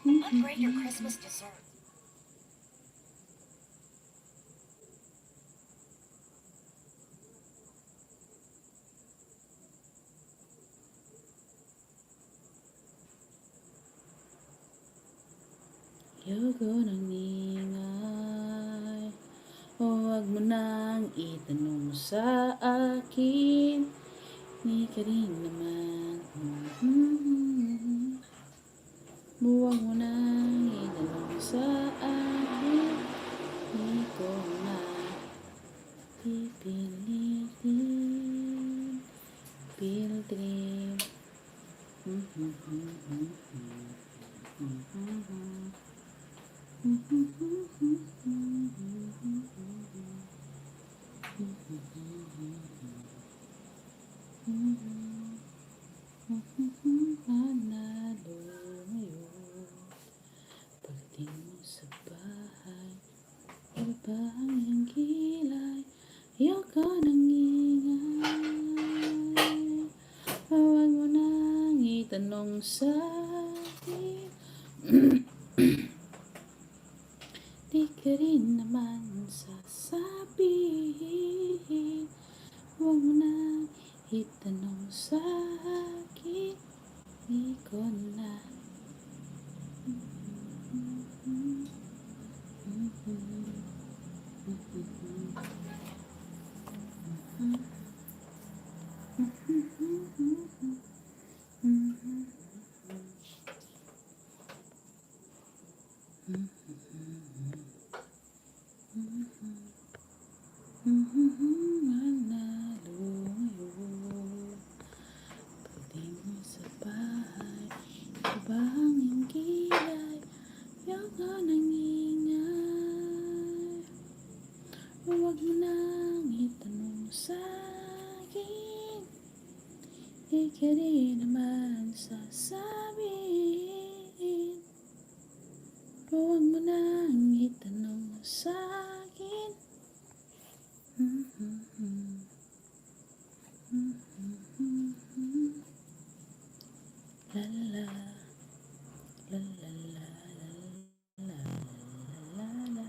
Upgrade your Christmas dessert. Ayoko nang ingay, o wag mo nang itanong sa akin, di ka rin naman. Huwag mo nang itanong sa akin, di ko na pipilitin, piltrim. Manalo ngayon, pagdating mo sa bahay, iba pa ang iyong kilay, ayoko nang ingay. Huwag mo nang itanong sa akin, di ka rin naman sasabihin. Huwag mo nang itanong sa akin, di ko na. Manalo ngayon, pagdating mo sa bahay, iba pa ang iyong kilay, ayoko nang ingay. Huwag mo nang itanong sa akin, di ka rin naman sasabihin. Huwag mo nang itanong sa akin. La la la la la la la la.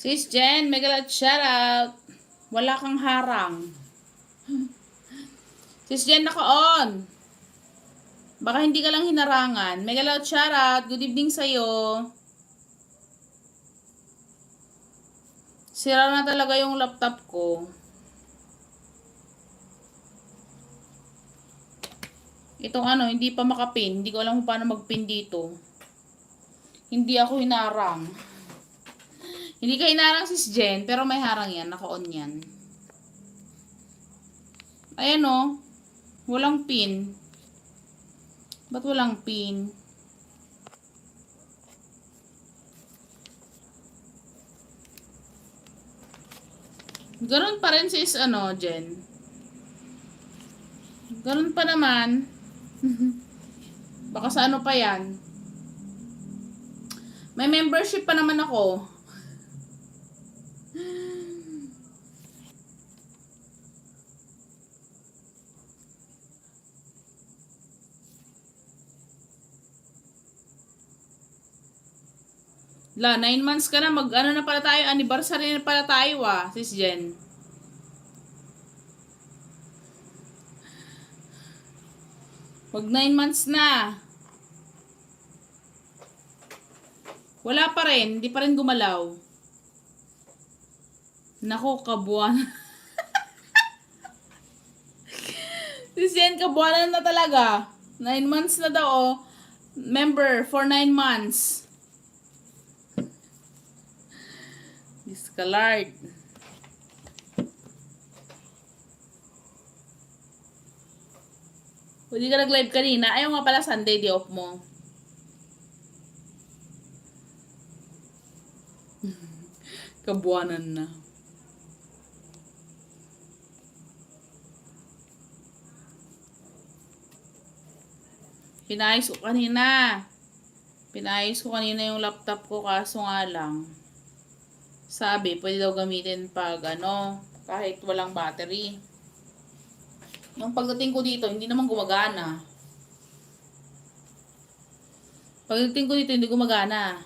Sis Jen, megalat shoutout. Wala kang harang. Sis Jen, naka-on. Baka hindi ka lang hinarangan. Megalat shoutout. Good evening sa'yo. Sira na talaga yung laptop ko. Itong ano, hindi pa makapin. Hindi ko alam kung paano magpin dito. Hindi ako hinarang. Hindi ka hinarang, sis Jen, pero may harang yan. Naka-on yan. Ayan o. Walang pin. Ba't walang pin? Ganun pa rin sis, ano, Jen. Ganun pa naman. Baka sa ano pa yan. May membership pa naman ako. La, 9 months ka na. Mag-ano na pala tayo. Anniversary na pala tayo sis Jen. Mag 9 months na. Wala pa rin. Hindi pa rin gumalaw. Nako, kabuwan. Sis Jen, kabuwanan na talaga. 9 months na daw, Member for 9 months. Discolored. Hindi ka nag-live kanina. Ayaw nga pala Sunday, di off mo. Kabuwanan na. Pinayos ko kanina. Pinayos ko kanina yung laptop ko, kaso nga lang. Sabi, pwede daw gamitin pag ano, kahit walang battery. Nung pagdating ko dito, hindi naman gumagana. Pagdating ko dito, hindi gumagana.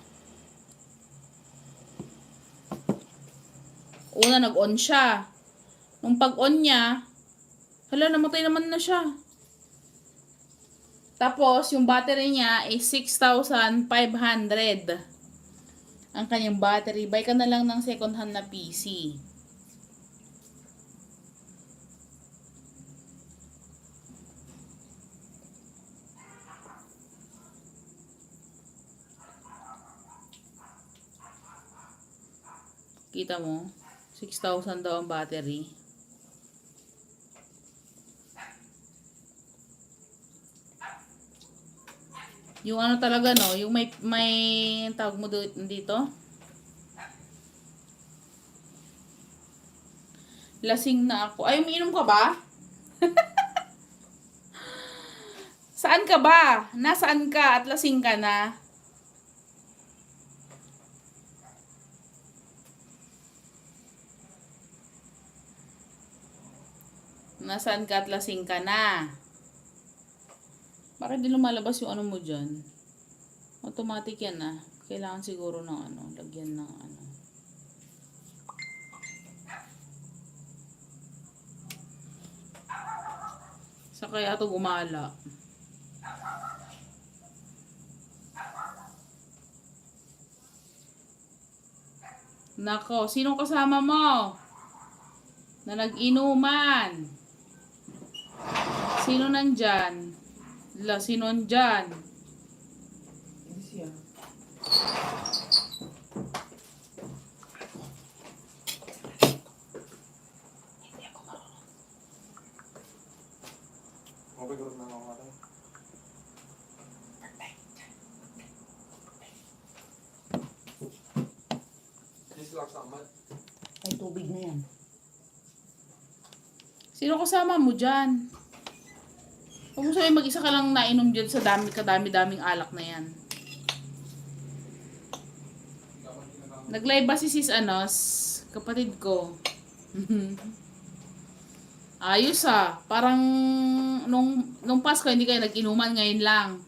Una, nag-on siya. Nung pag-on niya, hala, namatay naman na siya. Tapos, yung battery niya is 6,500. Ang kanyang battery. Buy ka na lang ng second hand na PC. Kita mo? 6,000 daw ang battery. Yung ano talaga, no? Yung may tawag mo dito? Lasing na ako. Ay, umiinom ka ba? Saan ka ba? Nasaan ka at lasing ka na? Nasaan ka at lasing ka na? Bakit di lumalabas yung ano mo dyan? Automatic yan Kailangan siguro ng ano, lagyan ng ano. Sa kaya ito gumala. Nako, sinong kasama mo? Na nag-inuman? Sino nandyan? Sino nandyan? Hindi siya. Hindi ako marunong. Mabigurot na ako natin. Dislike sa amat. Ay, tubig na yan. Sino kasama mo dyan? Huwag mo sabihin mag-isa ka lang nainom dyan sa kadami-daming alak na yan. Nag-live ba si sis kapatid ko? Ayos parang nung Pasko hindi kayo nag-inuman, ngayon lang.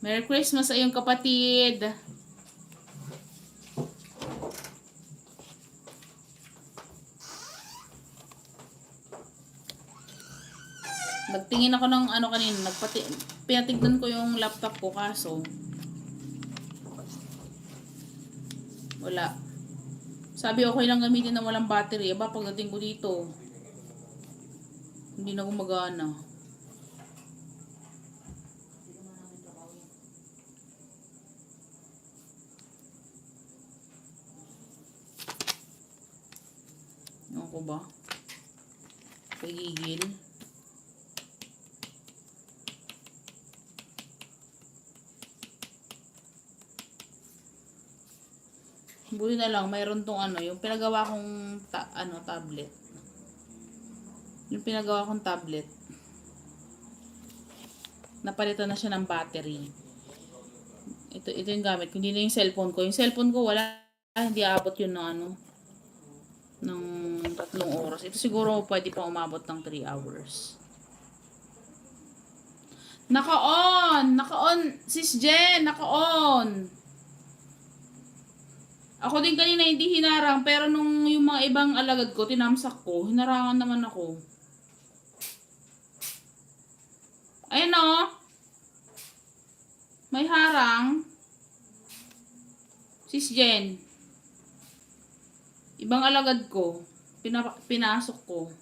Merry Christmas sa iyong kapatid. Nagtingin ako ng ano kanina, pinatignan ko yung laptop ko kaso wala. Sabi okay lang gamitin na walang battery. Aba, pagdating ko dito, hindi na gumagana. Ano ko ba? Pagigil. Buti na lang, mayroon tong ano, yung pinagawa kong tablet. Yung pinagawa kong tablet. Napalitan na siya ng battery. Ito yung gamit. Hindi na yung cellphone ko. Yung cellphone ko wala, hindi aabot yun ng ano, ng 3 oras. Ito siguro pwede pa umabot ng 3 hours. Naka-on! Naka-on! Sis Jen! Naka-on! Ako din kanina hindi hinarang, pero nung yung mga ibang alagad ko, tinamsak ko, hinarangan naman ako. Ayan o. May harang. Sis Jen. Ibang alagad ko, pinasok ko.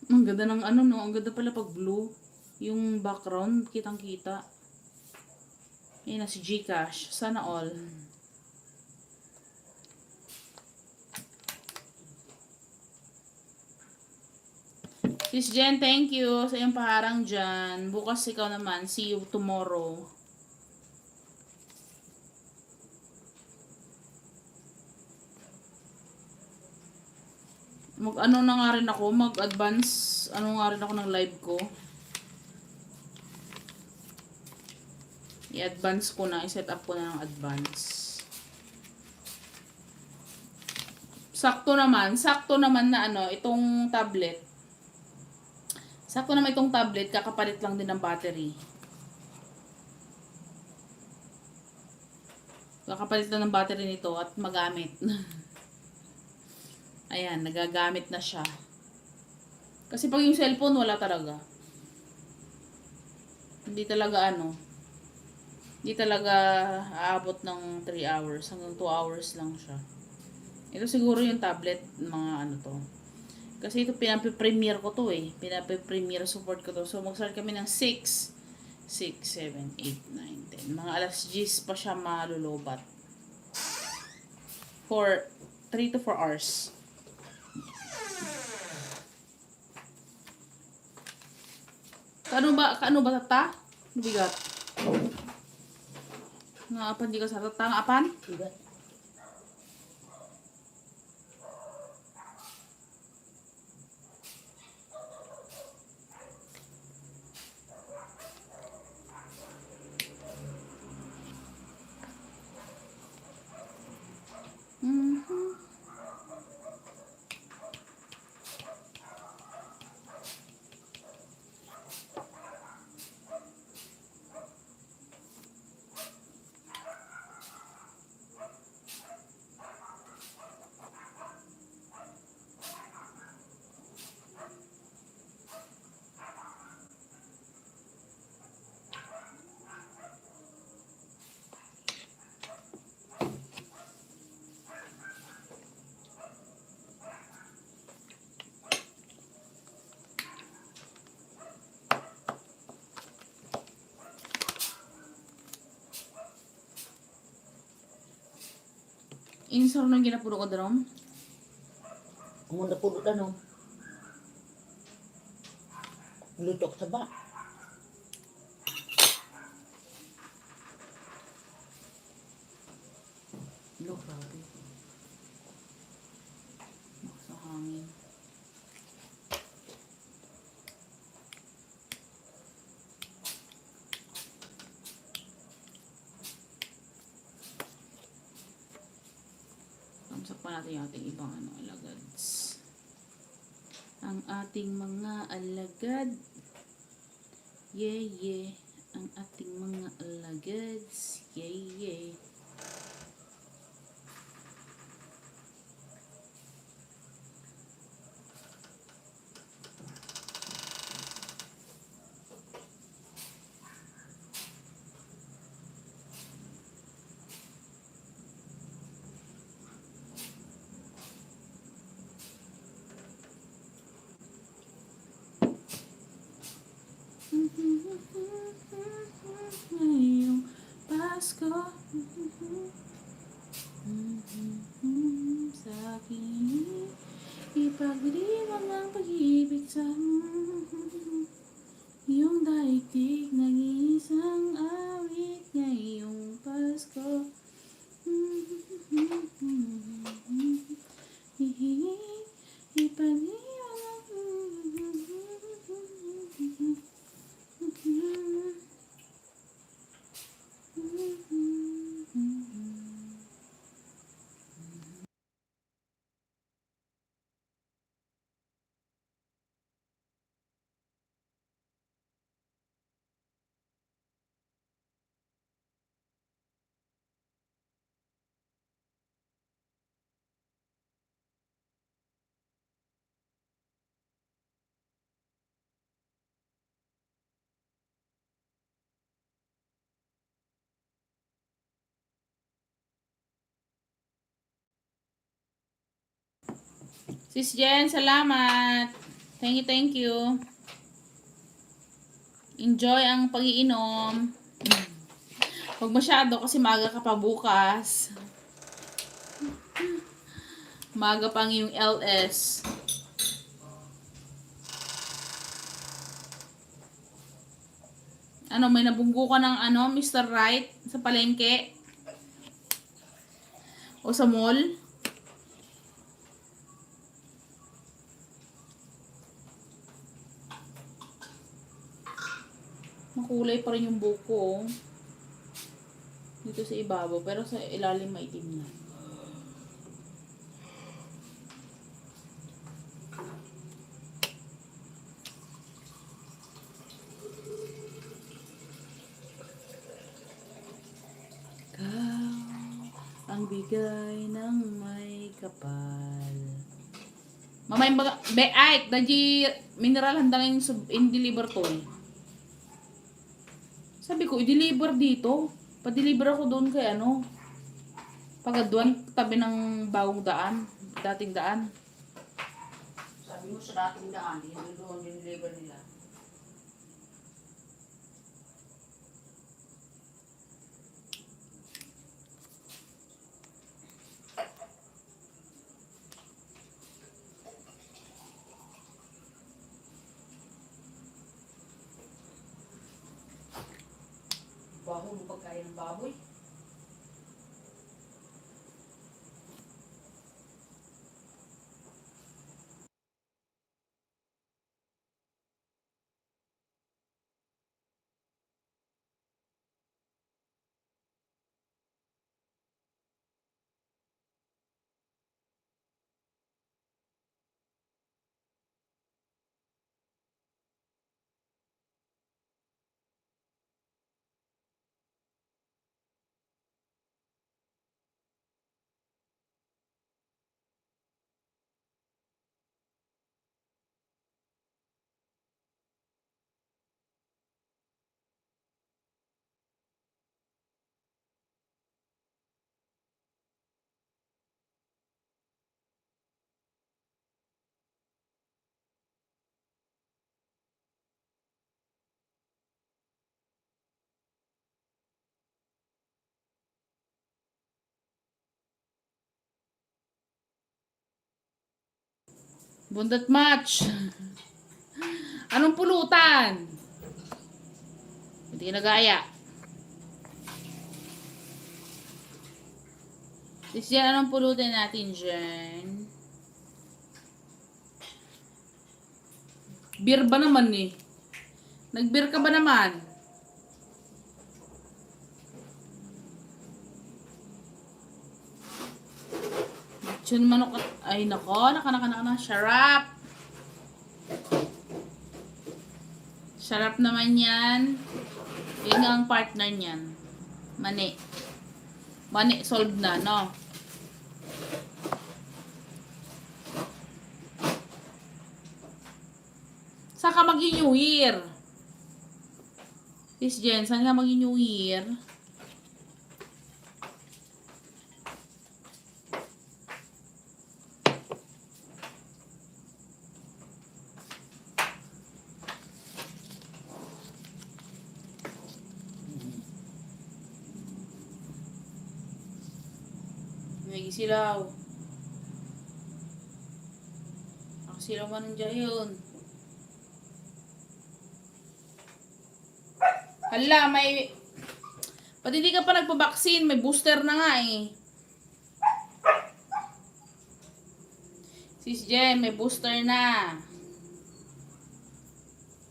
Ang ganda ng ano no, ang ganda pala pag blue. Yung background, kitang-kita. Ayan na si Gcash. Sana all. Sis Jen, thank you sa iyong paharang dyan. Bukas ikaw naman. See you tomorrow. Mag-ano na nga rin ako. Mag-advance. Ano nga rin ako ng live ko. I-advance ko na. I-set up ko na ng advance. Sakto naman na ano, itong tablet. Sakto naman itong tablet, kakapalit lang din ng battery. Kakapalit lang ng battery nito at magamit. Ayan, nagagamit na siya. Kasi pag yung cellphone, wala talaga. Hindi talaga hindi talaga aabot ng 3 hours. Hanggang 2 hours lang siya. Ito siguro yung tablet, mga ano to. Kasi ito pinape-premiere ko to eh. Pinape-premiere support ko to. So mag-start kami ng 6, 7, 8, 9, 10. Mga alas 10 pa siya malulubat. For 3 to 4 hours. Kaano ba tata? Bigat. Nga di ka sa tata nga apan? Bigat. Insar nang ginapuno ko darom. Kung na puno na no. Lutok sa ba? Look, grabe. Sa hangin. Tamsak pa natin yung ating ibang alagads. Ang ating mga alagad. Yeah. Ang ating mga alagads. Yeah. Pasko. Sa akin ipagdiwang ang pag-ibig sa iyong daigdig ng isang awit ngayong Pasko. Ipagdiwang Sis Jen, salamat. Thank you. Enjoy ang pag-iinom. Huwag masyado kasi maaga ka pa bukas. Maaga pang yung LS. Ano, may nabunggo ka ng ano, Mr. Right sa palengke? O sa mall? Makulay pa rin yung buko. Dito sa ibabaw, pero sa ilalim maitim na. Ang bigay ng may kapal. Mamay baga, ay, daji mineral handang in-deliver to eh. Sabi ko, i-deliver dito. Pa-deliver ako doon kay ano. Pagaduan, tabi ng bagong daan. Dating daan. Sabi mo sa dating daan, yun doon yung deliver nila. Baho ng pagkain ng baboy. Bundat match. Anong pulutan? Hindi nagaya. Sis Jen, anong pulutan natin dyan? Beer ba naman eh? Nag-beer ka ba naman? Chun manok at... Ay nako, naka. Sarap! Sarap naman yan. Yun nga ang partner niyan. Mani. Mani solved na, no? Saan ka mag-New Year? Sis Jen, saan ka mag-New Year? may gisilaw. Nakasilaw man nandiyan yun. Hala, may... Pati di ka pa nagpabaksin, may booster na nga eh. Sis Jen, may booster na.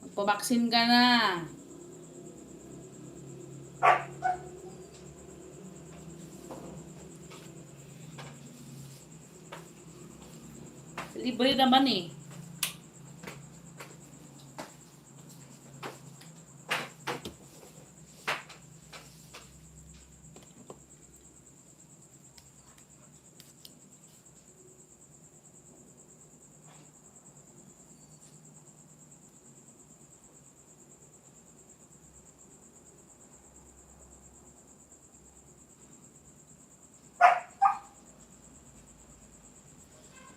Magpabaksin ka na. Libre naman eh.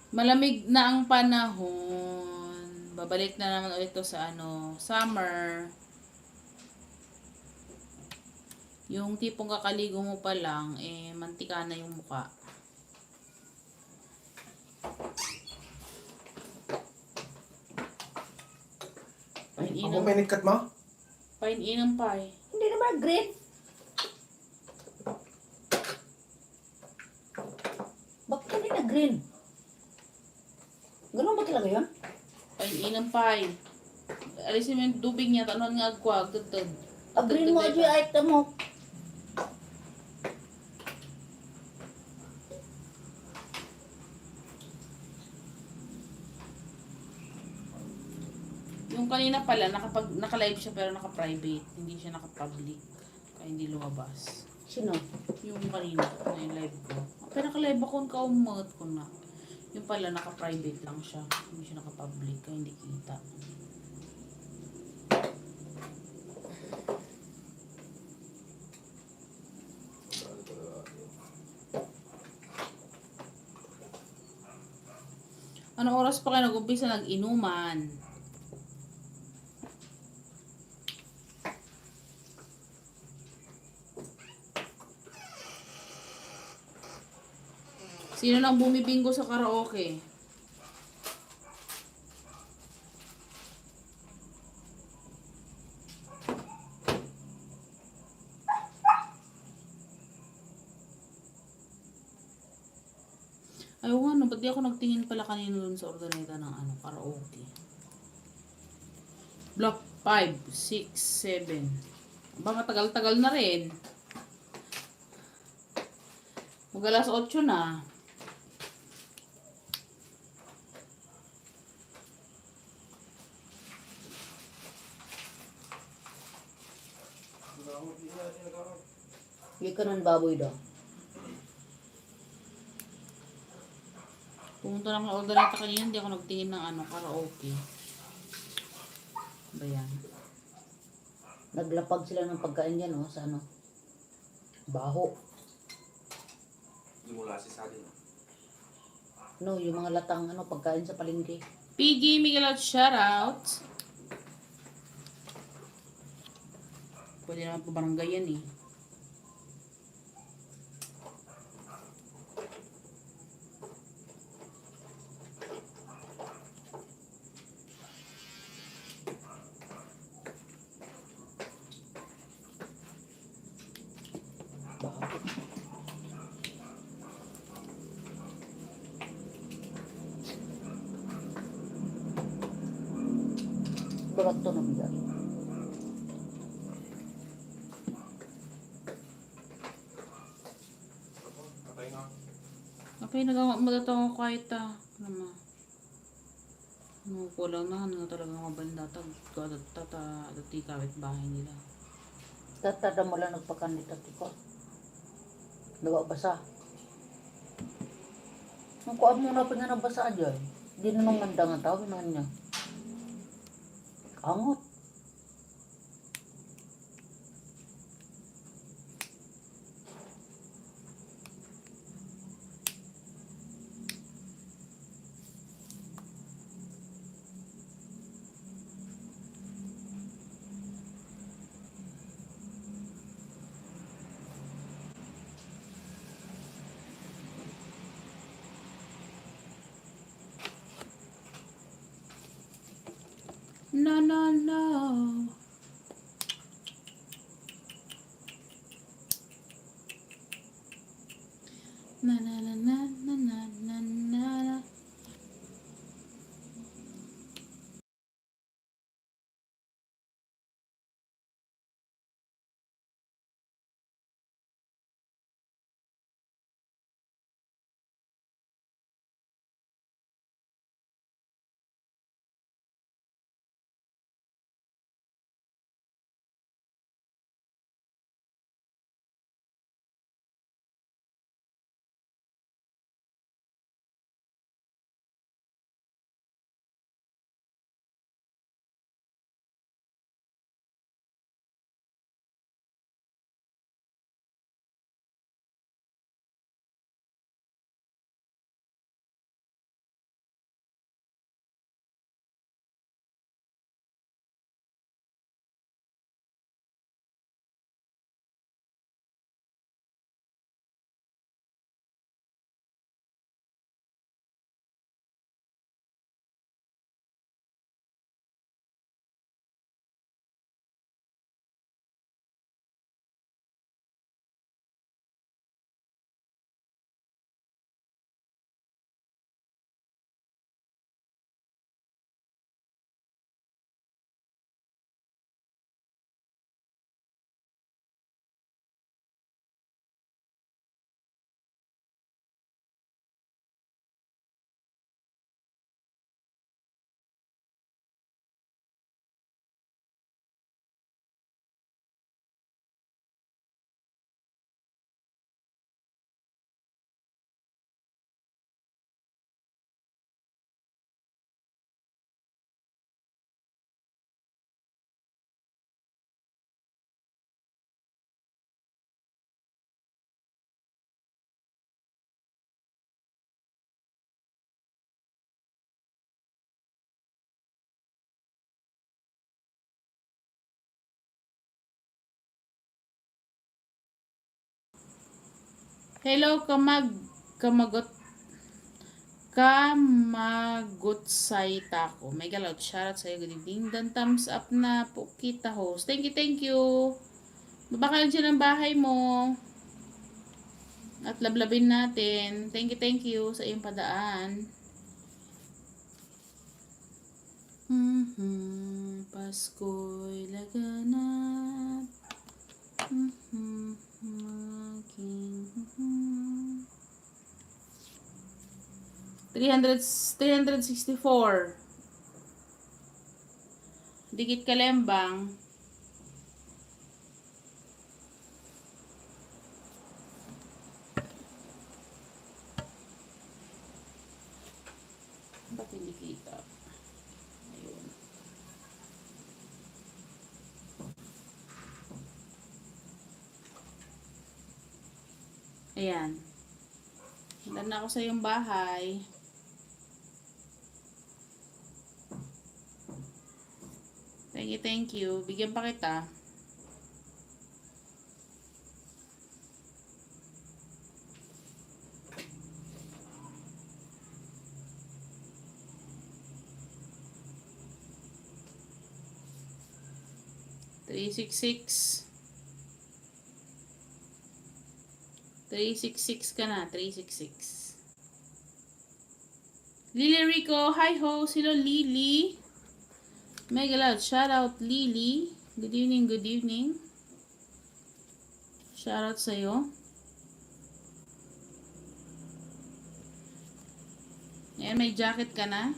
Malamig na ang panahon. Babalik na naman ulit ito sa summer. Yung tipong kakaligo mo pa lang, mantika na yung mukha. Ako may nagkat mo? Pain-inang pa eh. Hindi naman green. Bakit hindi na green? Ganun ba talaga yun? Pain-inang pa eh. Alisin mo yung tubig niya, tanon nga agkwag, tutod. Green mo yung item mo. Yung kanina pala, naka-live siya pero naka-private. Hindi siya naka-public. Kaya hindi lumabas. Sino? Yung kanina, na yung live ko. Pero naka-live ako, kaumot ko na. Yung pala, naka-private lang siya. Hindi siya naka-public, kaya hindi kita. Anong oras pa kayo nag-umpisa nag-inuman? Sino nang bumibingo sa karaoke? Ayaw nga, ba't di ako nagtingin pala kanina dun sa organeta ng karaoke? Block 5, 6, 7. Ba, matagal-tagal na rin. Mag-alas 8 na. Hindi ka nun baboy daw. Pumunta lang ng organeta kanina, hindi ako nagtingin ng karaoke. Ba yan? Naglapag sila ng pagkain yan, sa baho. Hindi mo lasi sa akin. No, yung mga latang pagkain sa palengke. Piggy, Miguel out, shoutout. Pwede naman po barangay yan eh. Barat to na bigat. Patay nga. Okay, nagawa mo dito ako kahit naman. Kulang na talaga mga bandatag. Dati kawit bahay nila. Tatada mo lang nagpakandita ko. Dawa basa. Ang kuan mo na pinanabasa dyan. Di na nung manda nga tawin na niya. Angot. No, no, no. Na na na na na na na na. Hello, kamagot, kamagutsay tako. May galaw, shoutout sa'yo, good evening. Dan thumbs up na po kita host. Thank you, thank you. Baba ka lang dyan ang bahay mo. At lablabin natin. Thank you sa iyong padaan. Pasko'y laganap. Aking 364. Dikit kalembang. Ba't hindi kita? Ayun. Ayan. Handa na ako sa iyong bahay. Thank you. Bigyan pa kita. Three six six ka na. 366. Lily Rico. Hi ho. Hello Lily. Mega loud. Shout out Lily. Good evening, good evening. Shout out sa'yo. Ayan, may jacket ka na.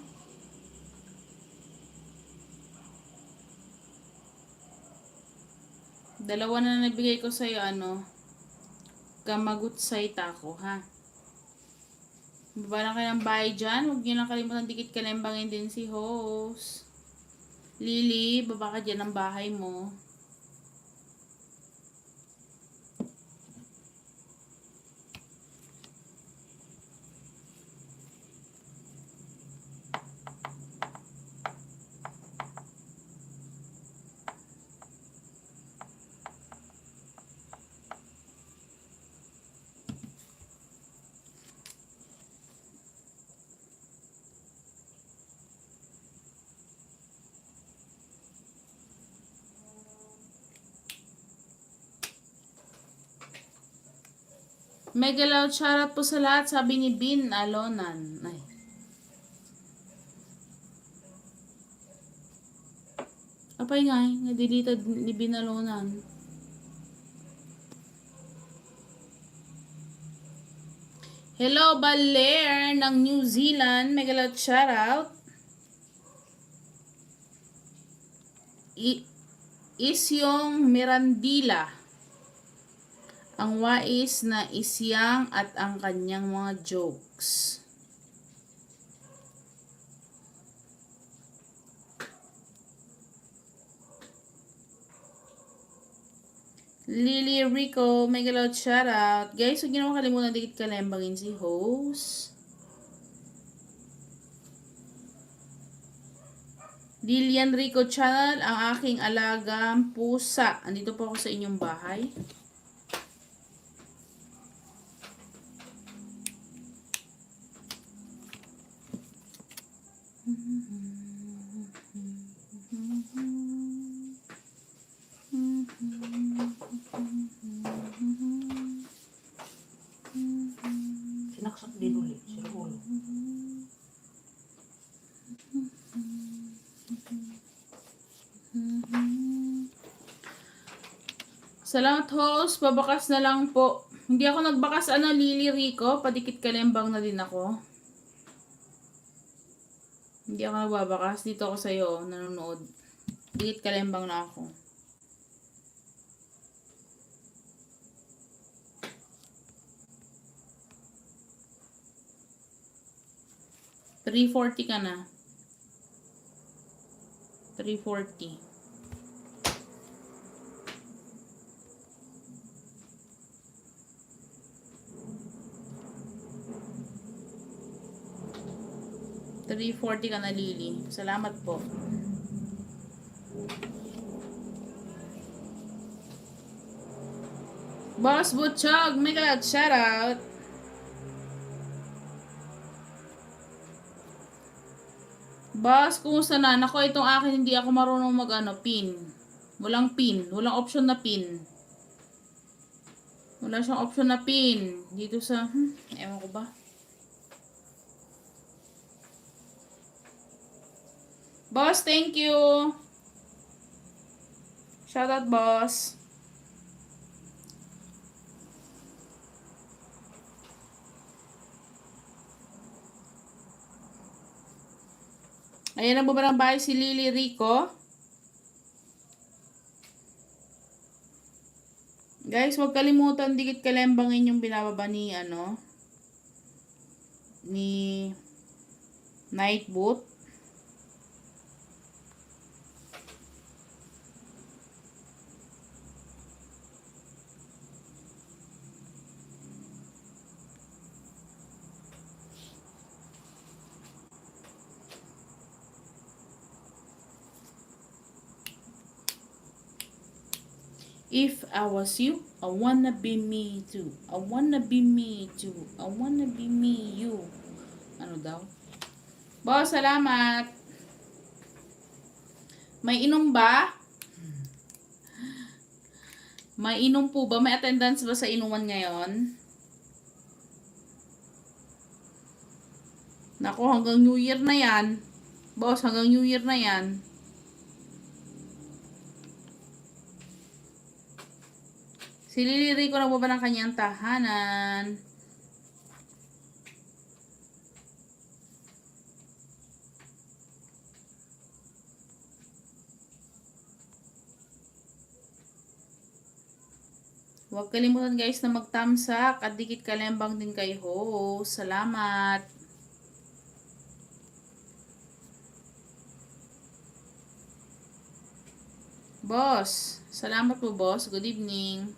Dalawa na nagbigay ko sa'yo, kamagutsay tako, ha? Baba na kayo ng bahay dyan. Huwag nyo lang kalimutan dikit kalembangin din si host. Lily, baba ka dyan ng bahay mo. Mega loud shoutout po sa lahat, sabi ni Bin Alonan. Ay. Apay nga, na-deleted ni Bin Alonan. Hello, Baler ng New Zealand. Mega loud shoutout. Isyong Mirandila. Ang wais na isyang at ang kanyang mga jokes. Lily Rico, mega loud shoutout. Guys, huwag niyo naman kalimutan dikit kalembangin si host. Lilian Rico Channel, ang aking alagang pusa. Andito po ako sa inyong bahay. Sinaksak din ulit. Sila ulo. Salamat host, babakas na lang po. Hindi ako nagbakas Lily Rico, padikit kalembang na din ako. Hindi ako nagbabakas, dito ako sa iyo nanonood. Dikit kalembang na ako. $340 ka na. 340. $340 ka na, Lily. Salamat po. Boss Butchog, mega shout out. Boss, kumusta na? Nako, itong akin hindi ako marunong pin. Walang pin. Walang option na pin. Wala siyang option na pin. Dito sa, ewan ko ba? Boss, thank you. Shout out, boss. Ayan na ba ng bahay si Lily Rico? Guys, huwag kalimutan dikit kalembangin yung binababa ni ni Nightboot. If I was you, I wanna be me too. I wanna be me too. I wanna be me you. Ano daw? Boss, salamat. May inom ba? May inom po ba? May attendance ba sa inuman ngayon? Nako, hanggang New Year na yan. Boss, hanggang New Year na yan. Si Lily Rico nagbaba ng kanyang tahanan. Huwag kalimutan guys na magtamsak at dikit kalembang din kay host. Salamat. Boss, salamat po boss. Good evening.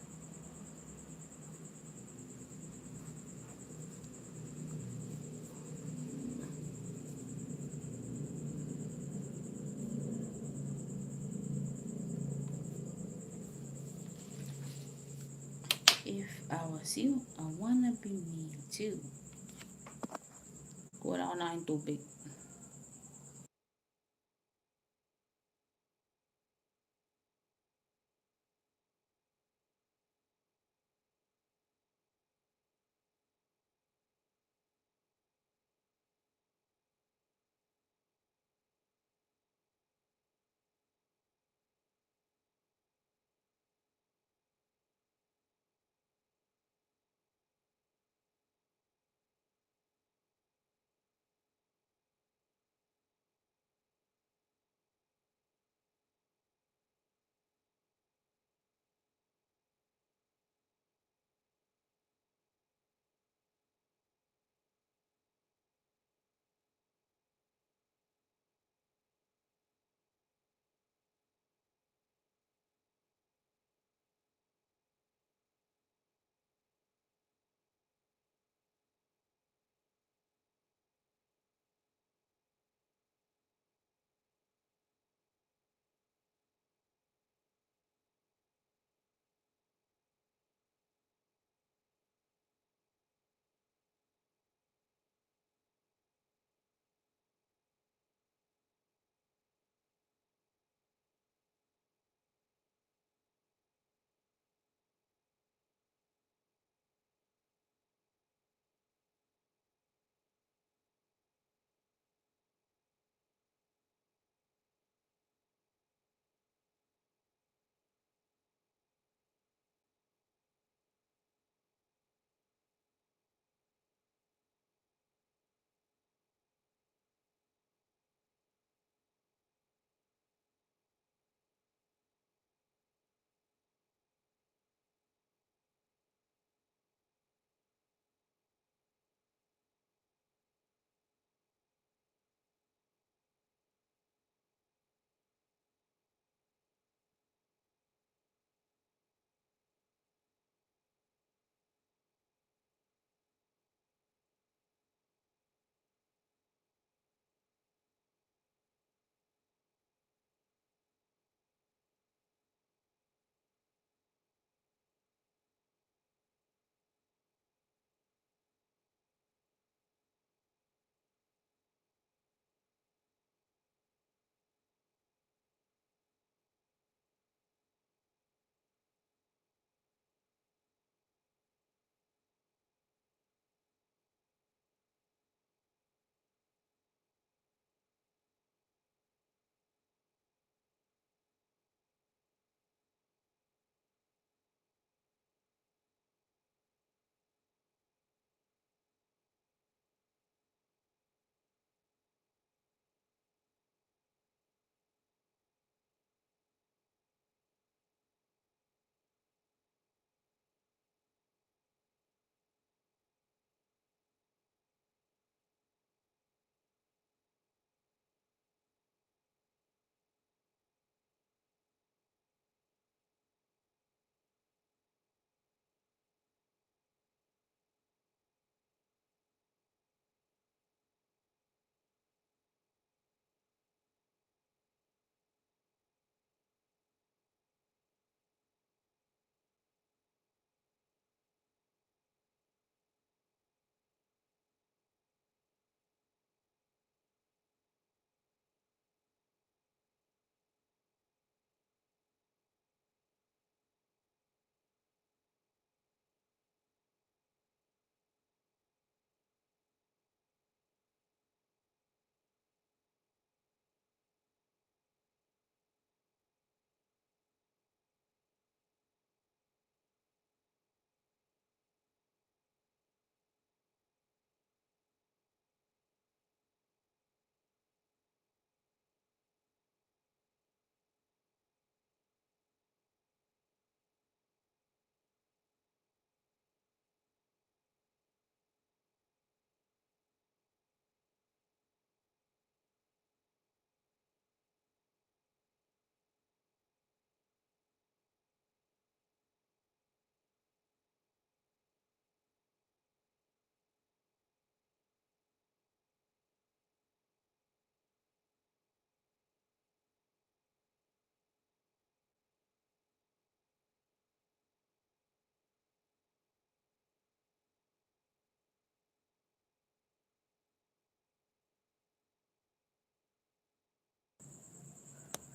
If I was you, I wanna be me too. Kuha ako na aking tubig.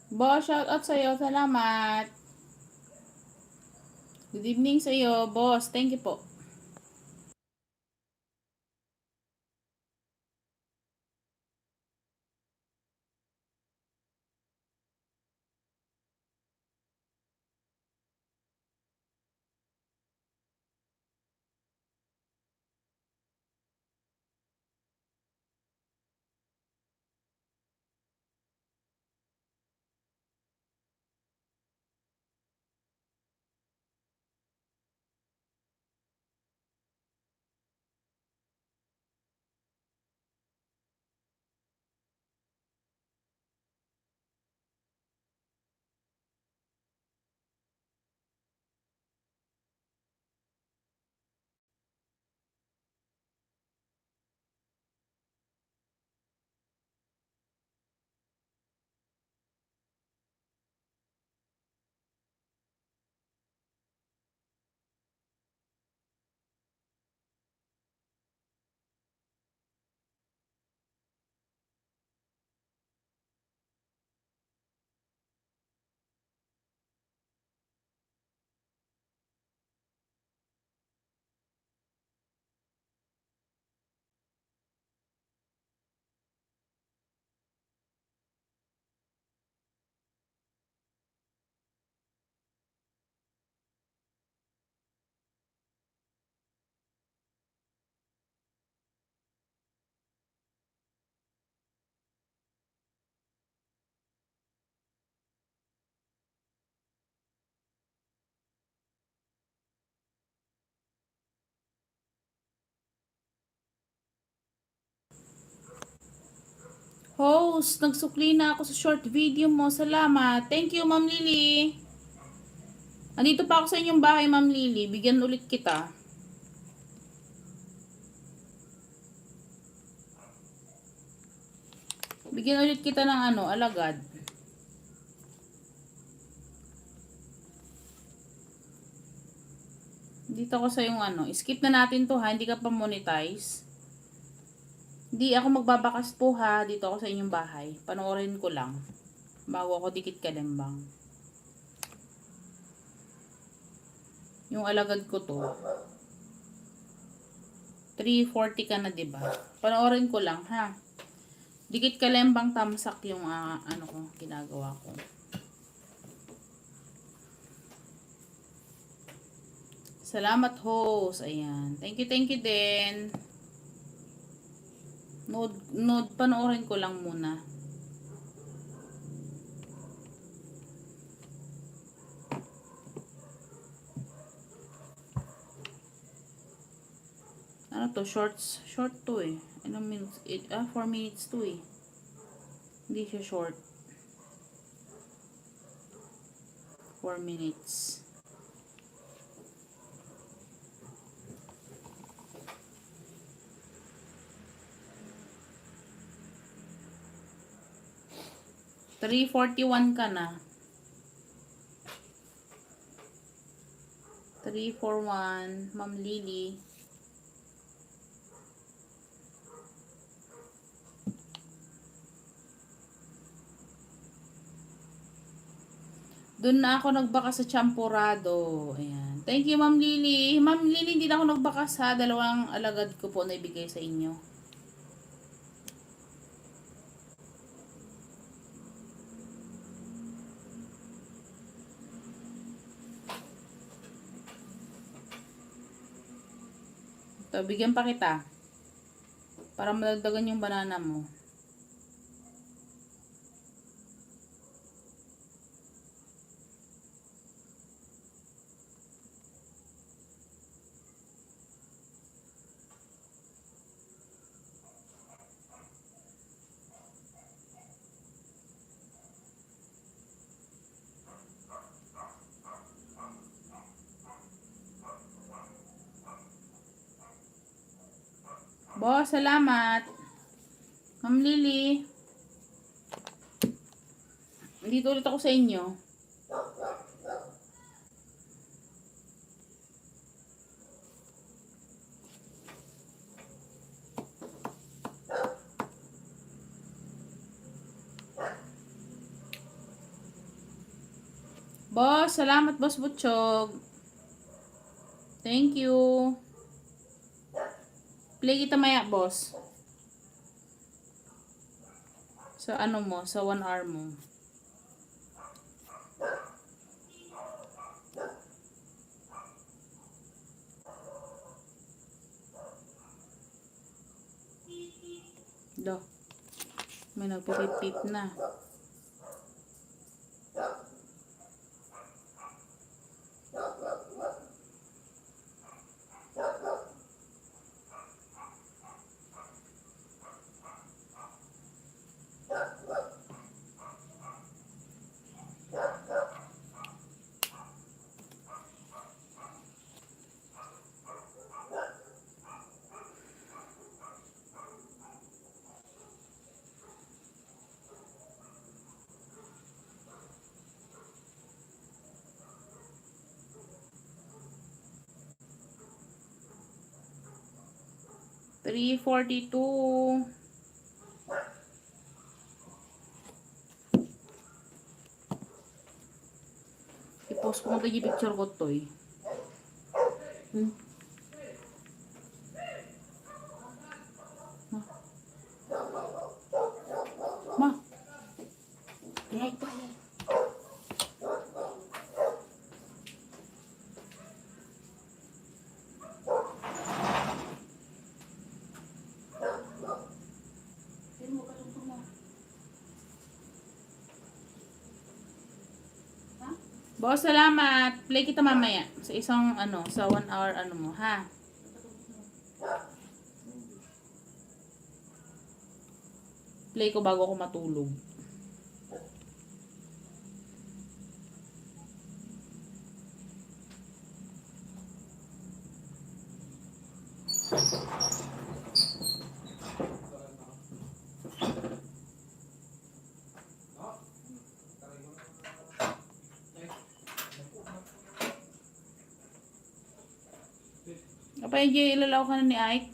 Boss, shoutout sa'yo. Salamat. Good evening sa'yo, boss. Thank you po. Host, nagsukli na ako sa short video mo. Salamat. Thank you, Ma'am Lily. Andito pa ako sa inyong bahay, Ma'am Lily. Bigyan ulit kita. Bigyan ulit kita ng alagad. Dito ako sa yung skip na natin to ha, hindi ka pa monetize. Hindi ako magbabakas po ha, dito ako sa inyong bahay. Panoorin ko lang. Bago ako dikit kalembang. Yung alagad ko to. 340 ka na, diba? Panoorin ko lang ha. Dikit kalembang tamsak yung ginagawa ko. Salamat host. Ayan. Thank you din. Node panoorin ko lang muna. Ano to? Short to eh. Ilang minutes? 4 minutes to eh. Hindi siya short. 4 minutes. $341 ka na. 341, Ma'am Lily. Doon na ako nagbaka sa champurado. Ayan. Thank you, Ma'am Lily. Ma'am Lily, hindi na ako nagbaka sa dalawang alagad ko po na ibigay sa inyo. Ito, bigyan pa kita. Para madagdagan yung banana mo. Boss, salamat. Ma'am Lily. Dito ulit ako sa inyo. Boss, salamat Boss Butchog. Thank you. Play kita maya, boss. Sa ano mo, sa 1 hour mo. Do. May nagpipip na. $3.42. I-post ko yung picture ko to eh. Ma. Inday, boy. Boss, salamat. Play kita mamaya. Sa isang, ano, sa 1 hour, ano mo, ha? Play ko bago ako matulog. Kapag yung ilalaw ka na ni Ike.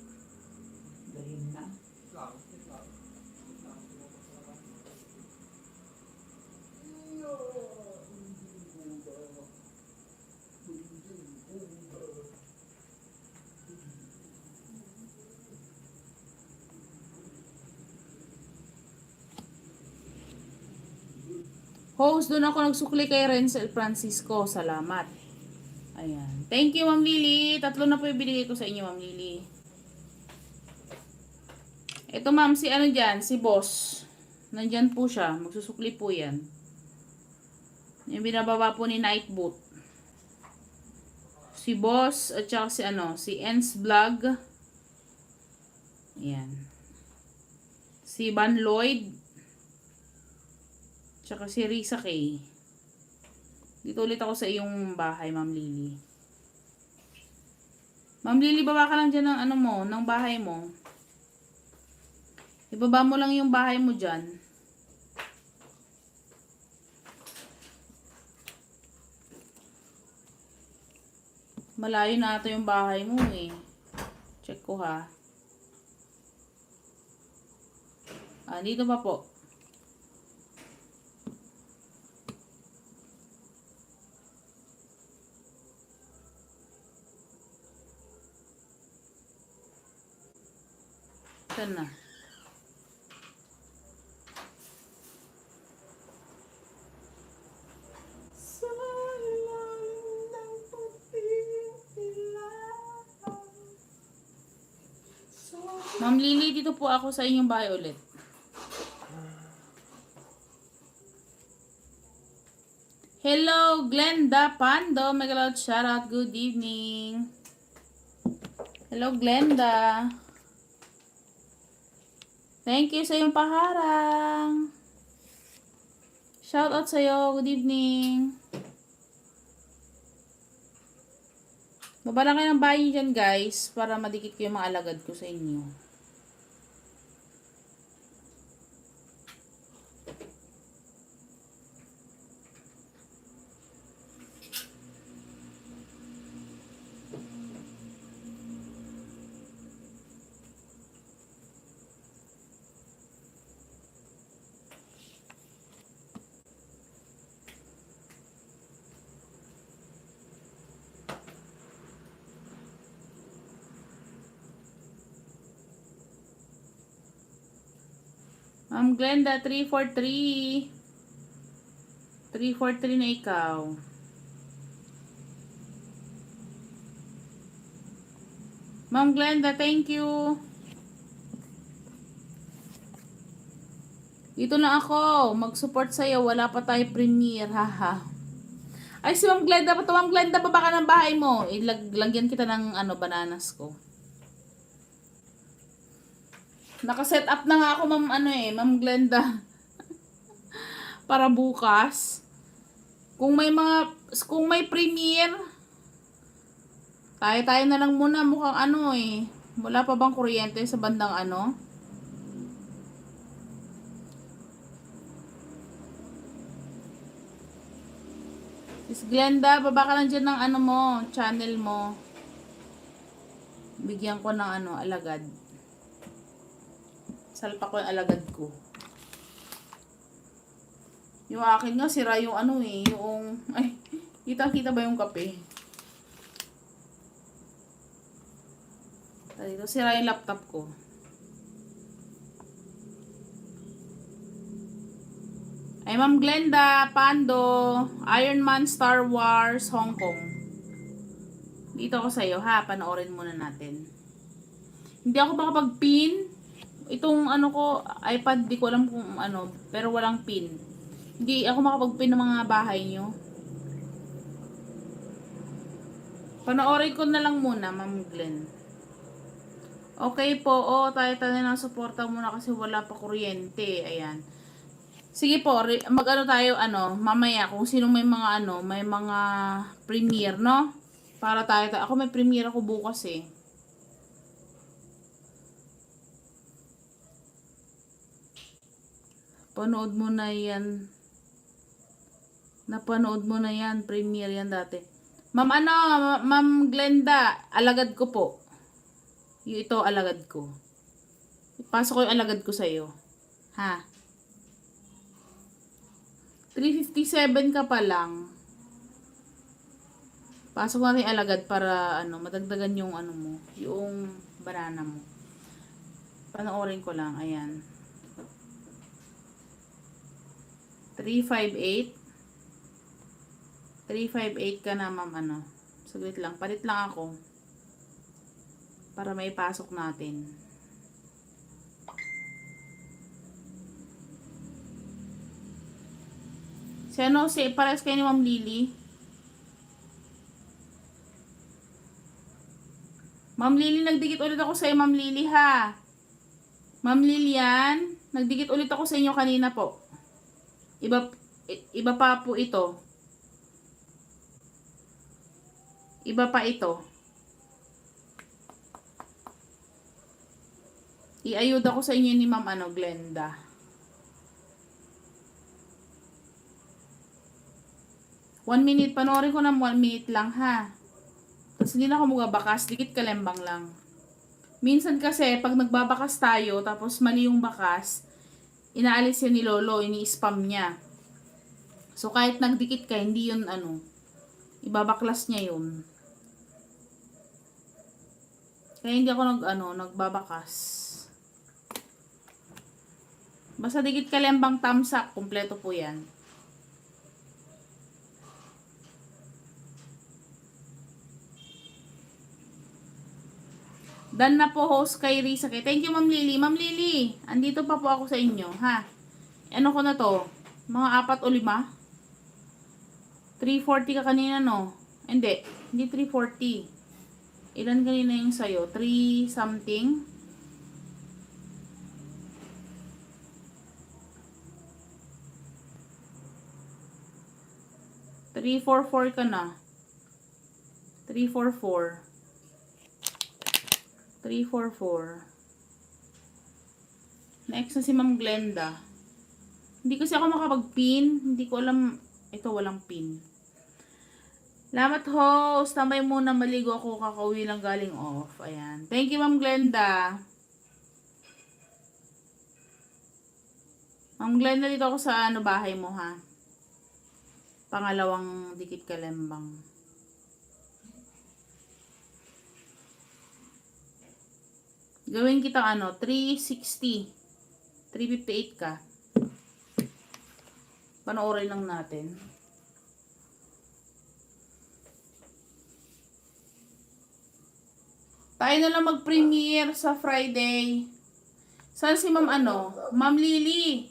Dahil na. Host, doon ako nagsukli kay Renzel Francisco. Salamat. Ayan. Thank you, Ma'am Lily. 3 na po yung binigay ko sa inyo, Ma'am Lily. Ito, ma'am, si ano dyan? Si boss. Nandyan po siya. Magsusukli po yan. Yung binababa po ni Nightboot. Si boss at saka si ano, si Ens Vlog. Ayan. Si Van Lloyd. Tsaka si Risa Kay. Dito ulit ako sa iyong bahay, Ma'am Lily. Ma'am Lily, baba ka lang dyan ng ano mo, ng bahay mo. Ibaba mo lang yung bahay mo dyan. Malayo na ito yung bahay mo eh. Check ko ha. Ah, dito pa po. Saan na? Ma'am Lily, dito po ako sa inyong bahay ulit. Hello, Glenda Pando. Megalod shoutout. Good evening. Hello, Glenda. Thank you sa iyong paharang. Shoutout sa iyo. Good evening. Baba lang kayo ng bahay dyan, guys, para madikit ko yung mga alagad ko sa inyo. Ma'am Glenda, 343. 343 na ikaw. Ma'am Glenda, thank you. Dito na ako. Mag-support sa'yo. Wala pa tayo premiere. Haha. Ay, si Ma'am Glenda pa to. Ma'am Glenda, baba ka ng bahay mo. Lagyan kita ng bananas ko. Naka-set up na nga ako, Ma'am Glenda. Para bukas. Kung may premiere, tayo na lang muna. Mukhang wala pa bang kuryente sa bandang Miss Glenda, baba ka lang dyan ng channel mo. Bigyan ko ng alagad. Salpa ko yung alagad ko. Yung akin nga, sira yung kita ba yung kape? Dito, sira yung laptop ko. Ay, Ma'am Glenda, Pando, Iron Man, Star Wars, Hong Kong. Dito ako sa'yo, ha? Panoorin muna natin. Hindi ako makapag-pin. Itong ko, iPad, di ko alam kung pero walang pin. Hindi ako makapag-pin ng mga bahay nyo. Panoorin ko na lang muna, Ma'am Glenn. Okay po, tayo ng suporta muna kasi wala pa kuryente. Ayan. Sige po, tayo, mamaya kung sino may mga, may mga premiere, no? Para tayo, ako may premiere ako bukas eh. Panood mo na yan. Napanood mo na yan, premiere yan dati. Ma'am Glenda, alagad ko po. Ito, alagad ko. Pasok ko yung alagad ko sa'yo. Ha? 357 ka pa lang. Pasok natin alagad para madagdagan yung mo, yung banana mo. Panoorin ko lang, ayan. 358. 358 ka na, ma'am, Saglit lang, palit lang ako. Para may pasok natin. Pares kayo ni Ma'am Lily. Ma'am Lily, nagdikit ulit ako sa iyo, Ma'am Lily, ha. Ma'am Lilian, nagdikit ulit ako sa inyo kanina po. Iba pa po ito. Iba pa ito. Iayuda ko sa inyo ni Ma'am Glenda. One minute, panoorin ko ng 1 minute lang, ha. Tapos hindi na ako magbabakas, dikit kalembang lang. Minsan kasi, pag nagbabakas tayo, tapos mali yung bakas, inaalis yan ni Lolo, ini-spam niya. So, kahit nagdikit ka, hindi yun, ibabaklas niya yun. Kaya hindi ako nagbabakas. Basta dikit kalembang thumbs up, kumpleto po yan. Dan na po host kay Risa. Thank you, Ma'am Lily. Ma'am Lily, andito pa po ako sa inyo, ha? Ano ko na to? Mga 4 o 5? 340 ka kanina, no? Hindi 340. Ilan kanina yung sa'yo? 3 something? $344 ka na. 344. 344. Next na si Ma'am Glenda. Hindi kasi ako makapag-pin. Hindi ko alam. Ito, walang pin. Salamat, host. Tambay muna, maligo ako. Kakauwi lang galing off. Ayan. Thank you, Ma'am Glenda. Ma'am Glenda, dito ako sa bahay mo, ha? Pangalawang dikit kalembang. Gawin kita 360. 358 ka. Panoorin lang natin. Tayo na lang mag-premiere sa Friday. Saan si Ma'am Ma'am Lily.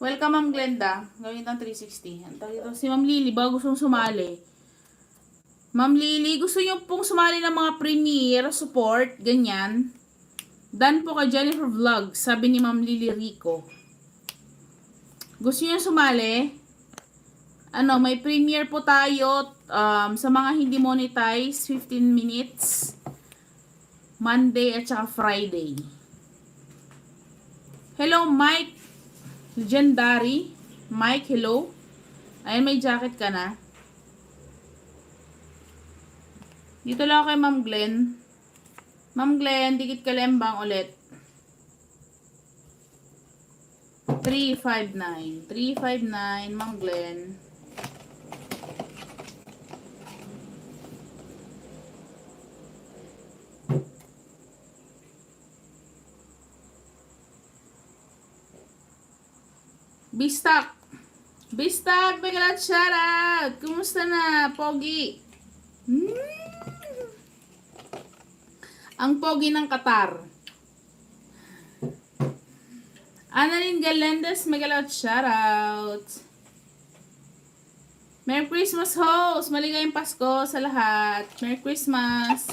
Welcome Ma'am Glenda. Gawin ng 360. Si Ma'am Lily, bago gustong sumali. Ma'am Lily, gusto niyo pong sumali ng mga premiere, support, ganyan. Dan po kay Jennifer Vlog, sabi ni Ma'am Lily Rico. Gusto niyo sumali? May premiere po tayo sa mga hindi monetize, 15 minutes. Monday at saka Friday. Hello, Mike. Legendary. Mike, hello. Ayun, may jacket ka na. Dito lang ako kay Ma'am Glenn. Ma'am Glenn, dikit kalembang ulit. 359. 359, Ma'am Glenn. Bistak! Bistak! Bagalat shoutout! Kumusta na, Pogi? Ang Pogi ng Qatar. Annalyn Galendez, Megalot shoutout! Merry Christmas, host! Maligayang Pasko sa lahat. Merry Christmas!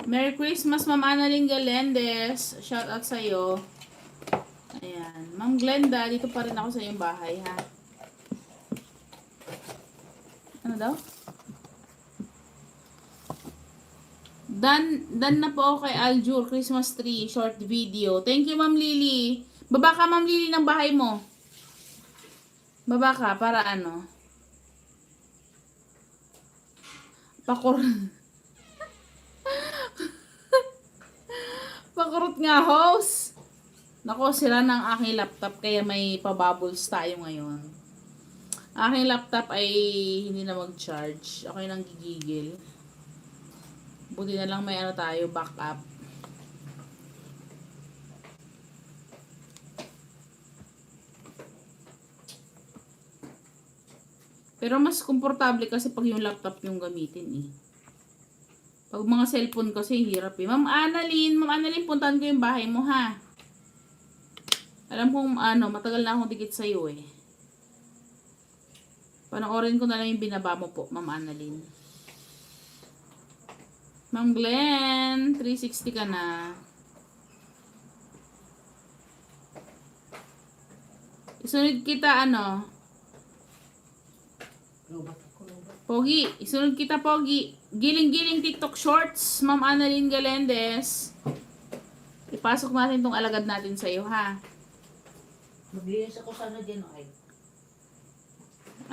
Merry Christmas, Ma'am Annalyn Galendez. Shout out sa'yo. Ayan. Ma'am Glenda, dito pa rin ako sa iyong bahay, ha? Ano daw? Dan na po ako kay Aljur, Christmas tree, short video. Thank you, Ma'am Lily. Baba ka, Ma'am Lily, ng bahay mo. Baba ka, para ano? Pakurot nga, host. Nako, sila ng aking laptop kaya may pabubbles tayo ngayon. Aking laptop ay hindi na mag-charge. Ako yung nang gigigil. Buti na lang may tayo, backup. Pero mas komportable kasi pag yung laptop yung gamitin eh. Pag mga cellphone kasi, hirap eh. Ma'am Annalyn, puntahan ko yung bahay mo, ha? Alam kong, matagal na akong dikit sa'yo, eh. Panoorin ko na lang yung binaba mo po, Ma'am Annalyn. Ma'am Glenn, 360 ka na. Isunod kita, Pogi, isunod kita, Pogi. Giling-giling TikTok shorts, Ma'am Annalyn Galendez. Ipasok natin tong alagad natin sa iyo, ha? Maglinis ako sana dyan, okay?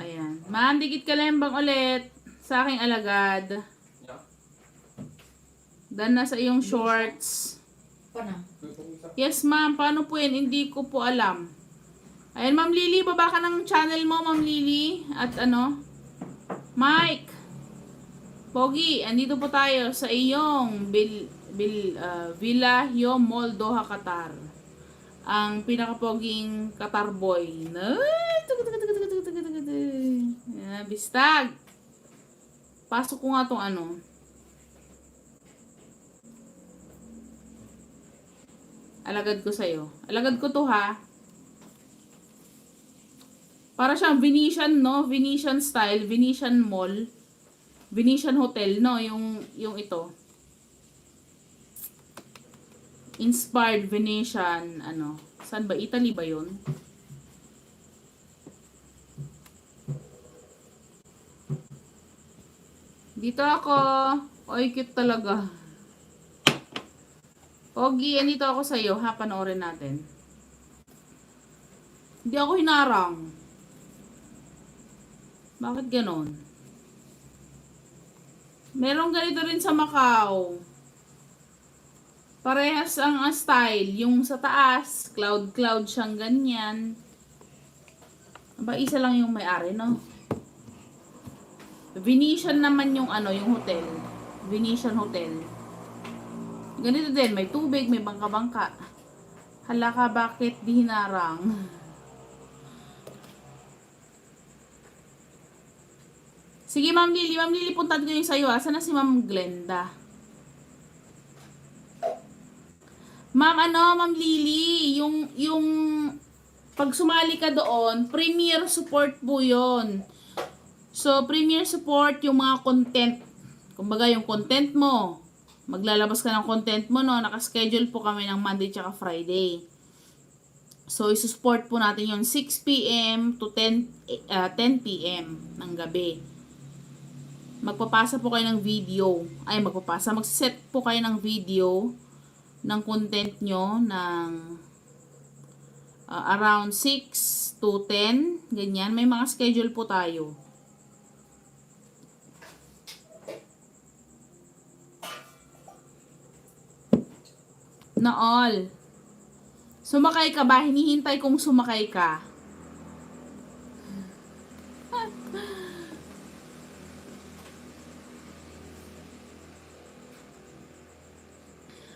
Ayan. Ma'am, dikit kalembang ulit sa aking alagad. Dan na sa iyong shorts. Paano? Yes, ma'am. Paano po yan? Hindi ko po alam. Ayan, Ma'am Lily. Baba ka ng channel mo, Ma'am Lily. At Mike. Pogi, andito po tayo sa iyong Villa Hyo Mall, Doha, Qatar. Ang pinakapoging Qatar boy. Bistag. Pasok ko nga tong alagad ko sa'yo. Alagad ko to, ha. Para siyang Venetian, no? Venetian style, Venetian mall. Venetian hotel, no? Yung ito. Inspired Venetian, Saan ba? Italy ba yun? Dito ako. Oy, cute talaga. Pogi, andito ako sa'yo, ha? Panoorin natin. Hindi ako hinarang. Bakit ganon? Merong ganito rin sa Macau. Parehas ang style. Yung sa taas, cloud siyang ganyan. Aba, isa lang yung may-ari, no? Venetian naman yung ano, yung hotel. Venetian Hotel. Ganito din, may tubig, may bangka-bangka. Hala ka, bakit di hinarang? Sige, Ma'am Lily. Ma'am Lily, puntahan ko yung sa'yo. Saan na si Ma'am Glenda? Ma'am Lily, yung pag sumali ka doon, premier support po yun. So, premier support yung mga content. Kumbaga, yung content mo. Maglalabas ka ng content mo, no? Nakaschedule po kami ng Monday tsaka Friday. So, isusupport po natin yung 6 p.m. to 10 p.m. ng gabi. Magpapasa po kayo ng video. Magsiset po kayo ng video ng content nyo ng around 6 to 10. Ganyan. May mga schedule po tayo. Na all. Sumakay ka ba? Hinihintay kong sumakay ka.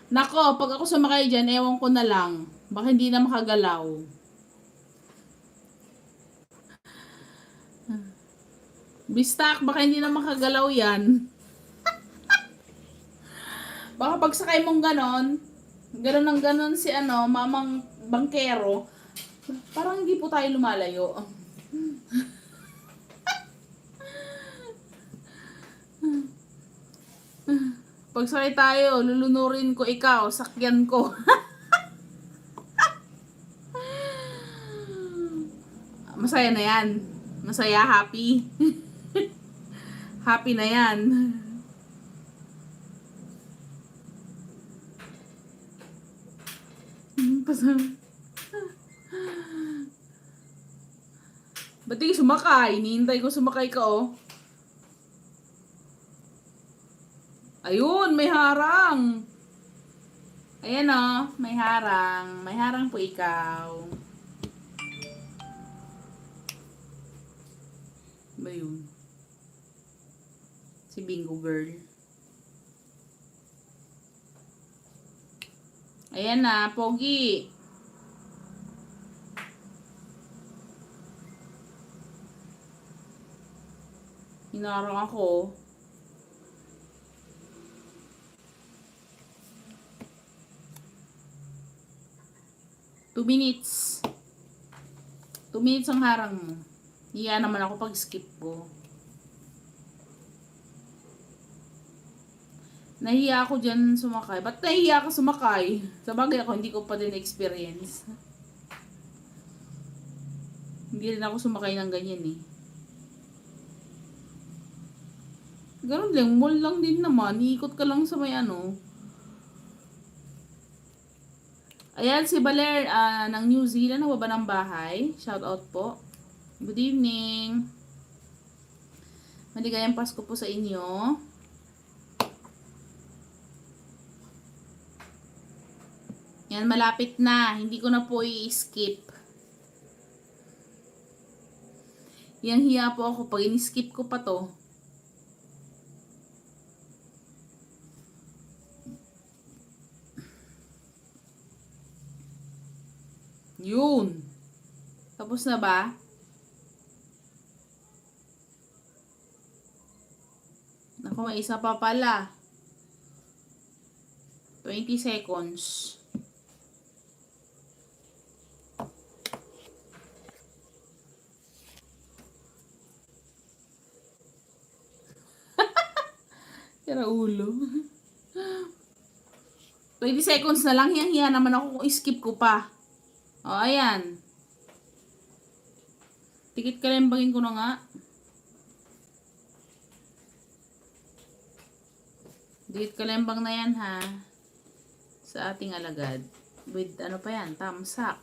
Nako, pag ako sumakay dyan, ewan ko na lang. Baka hindi na makagalaw. Bistak, baka hindi na makagalaw yan. Baka pagsakay mong ganon ng ganon si mamang bangkero, parang hindi po tayo lumalayo. Pagsakay tayo, lulunurin ko ikaw, sakyan ko. Masaya na yan. Masaya, happy. Happy na yan. Ba't di sumakay? Hinihintay ko sumakay ka, oh. Ayun, may harang. Ayan, oh, may harang. May harang po ikaw. Ba yun? Si Bingo Girl. Ayan na, pogi. Hinarang ako. Two minutes. 2 minutes ang harang mo. Hiya naman ako pag skip ko. Nahiya ako dyan sumakay. Ba't nahiya ka sumakay? Sabagay ako, hindi ko pa din experience. Hindi rin ako sumakay ng ganyan eh. Ganun lang, mall lang din naman. Iikot ka lang sa may ano. Ayan, si Baler ng New Zealand. Nababa ng bahay. Shout out po. Good evening. Maligayang Pasko po sa inyo. Yan, malapit na. Hindi ko na po i-skip. Yang hiya po ako pag in-skip ko pa to. Yun. Tapos na ba? Naku, may isa pa pala. 20 seconds. Kira ulo. 20 seconds na lang. Hiya naman ako kung skip ko pa. O, ayan. Tikit kalembangin ko na nga. Tikit kalembang na yan ha. Sa ating alagad. With ano pa yan? Tamsak.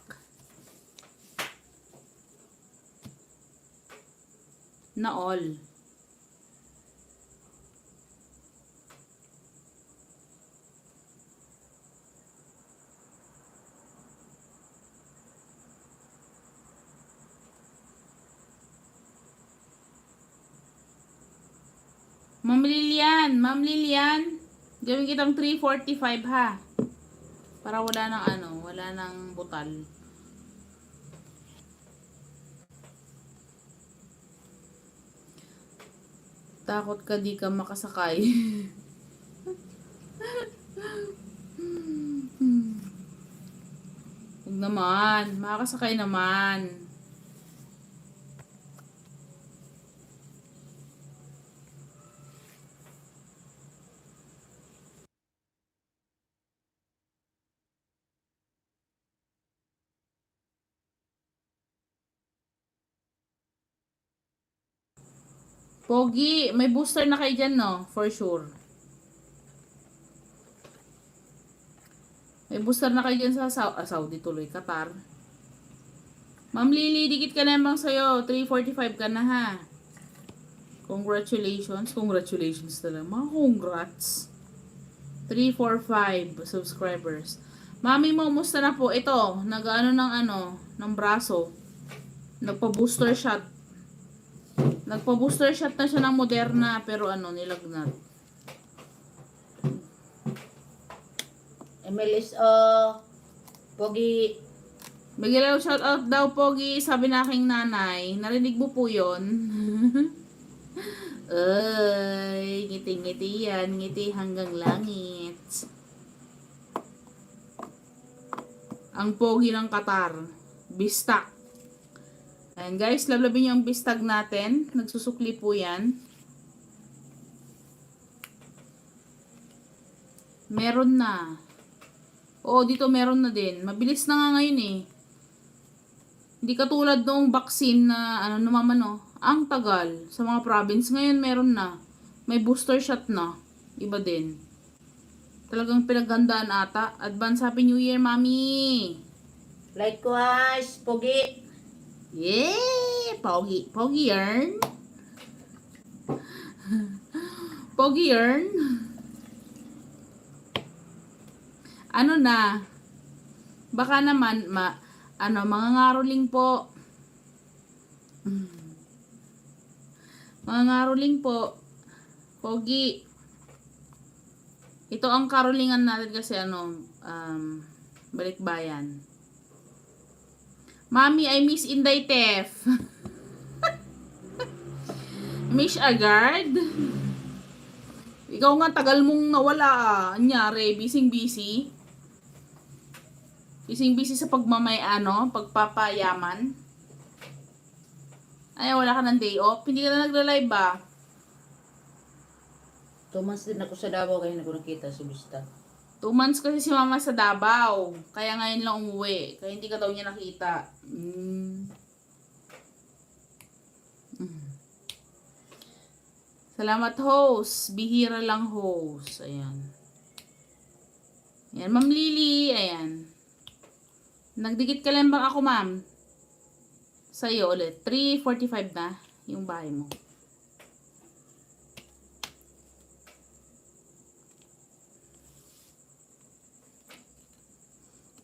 Na all. Ma'am Lilian, gawin kitang 345 ha. Para wala nang wala nang butal. Takot ka di ka makasakay. Huwag naman, makakasakay naman. Pogi, may booster na kayo dyan, no? For sure. May booster na kayo dyan sa Saudi tuloy, Qatar. Ma'am Lily, dikit ka na naman sa'yo. 345 ka na, ha? Congratulations. Congratulations talaga. Mga congrats. 345 subscribers. Mami mo, musta na po? Ito, ng braso. Nagpa-booster shot. Nagpa-booster shot na siya ng Moderna, pero nilagnat. MLSO, Pogi. Bigyan shout out daw, Pogi, sabi na aking nanay. Narinig mo po yun? Ay, ngiti-ngiti yan. Ngiti hanggang langit. Ang Pogi ng Qatar. Bistak. Ayan guys, lablabin niyo ang bistag natin. Nagsusukli po yan. Meron na. Oo, dito meron na din. Mabilis na nga ngayon eh. Hindi katulad noong vaccine na ang tagal sa mga province. Ngayon meron na. May booster shot na. Iba din. Talagang pinaghandaan ata. Advance Happy New Year, Mami! Likewise, Pogi. Yeah! Pogi. Pogi yarn. Pogi yarn. Ano na? Baka naman, mga ngaroling po. Mga ngaroling po. Pogi. Ito ang karolingan natin kasi balikbayan. Mami, I miss Inday Tef. Miss agad? Ikaw nga, tagal mong nawala Anyari, busy. Busy sa pagpapayaman. Ay, wala ka ng day off? Hindi ka na nagla-live ba? 2 months din ako sa Davao kaya hindi ko nakita si Bista. 2 months kasi si mama sa Davao. Kaya ngayon lang umuwi. Kaya hindi ka daw niya nakita. Salamat host. Bihira lang host. Ayan. Ayan, Ma'am Lily. Ayan. Nagdikit ka lang bang ako, ma'am? Sa'yo ulit. 345 na yung bahay mo.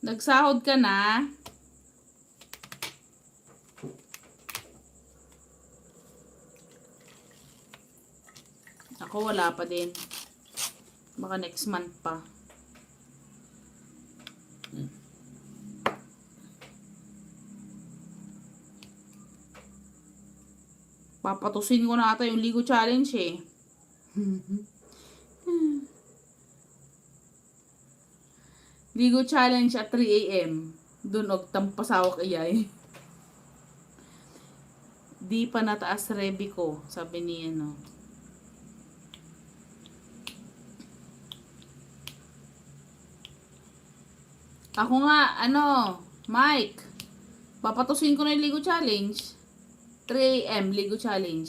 Nagsahod ka na. Ako wala pa din. Baka next month pa. Papatusin ko na ata yung Ligo Challenge eh. Ligo Challenge at 3 AM. Doon og tampasawak iyay. Di pa nataas rebi ko, sabi ni Ako nga, Mike. Papatusin ko na yung Ligo Challenge. 3 AM, Ligo Challenge.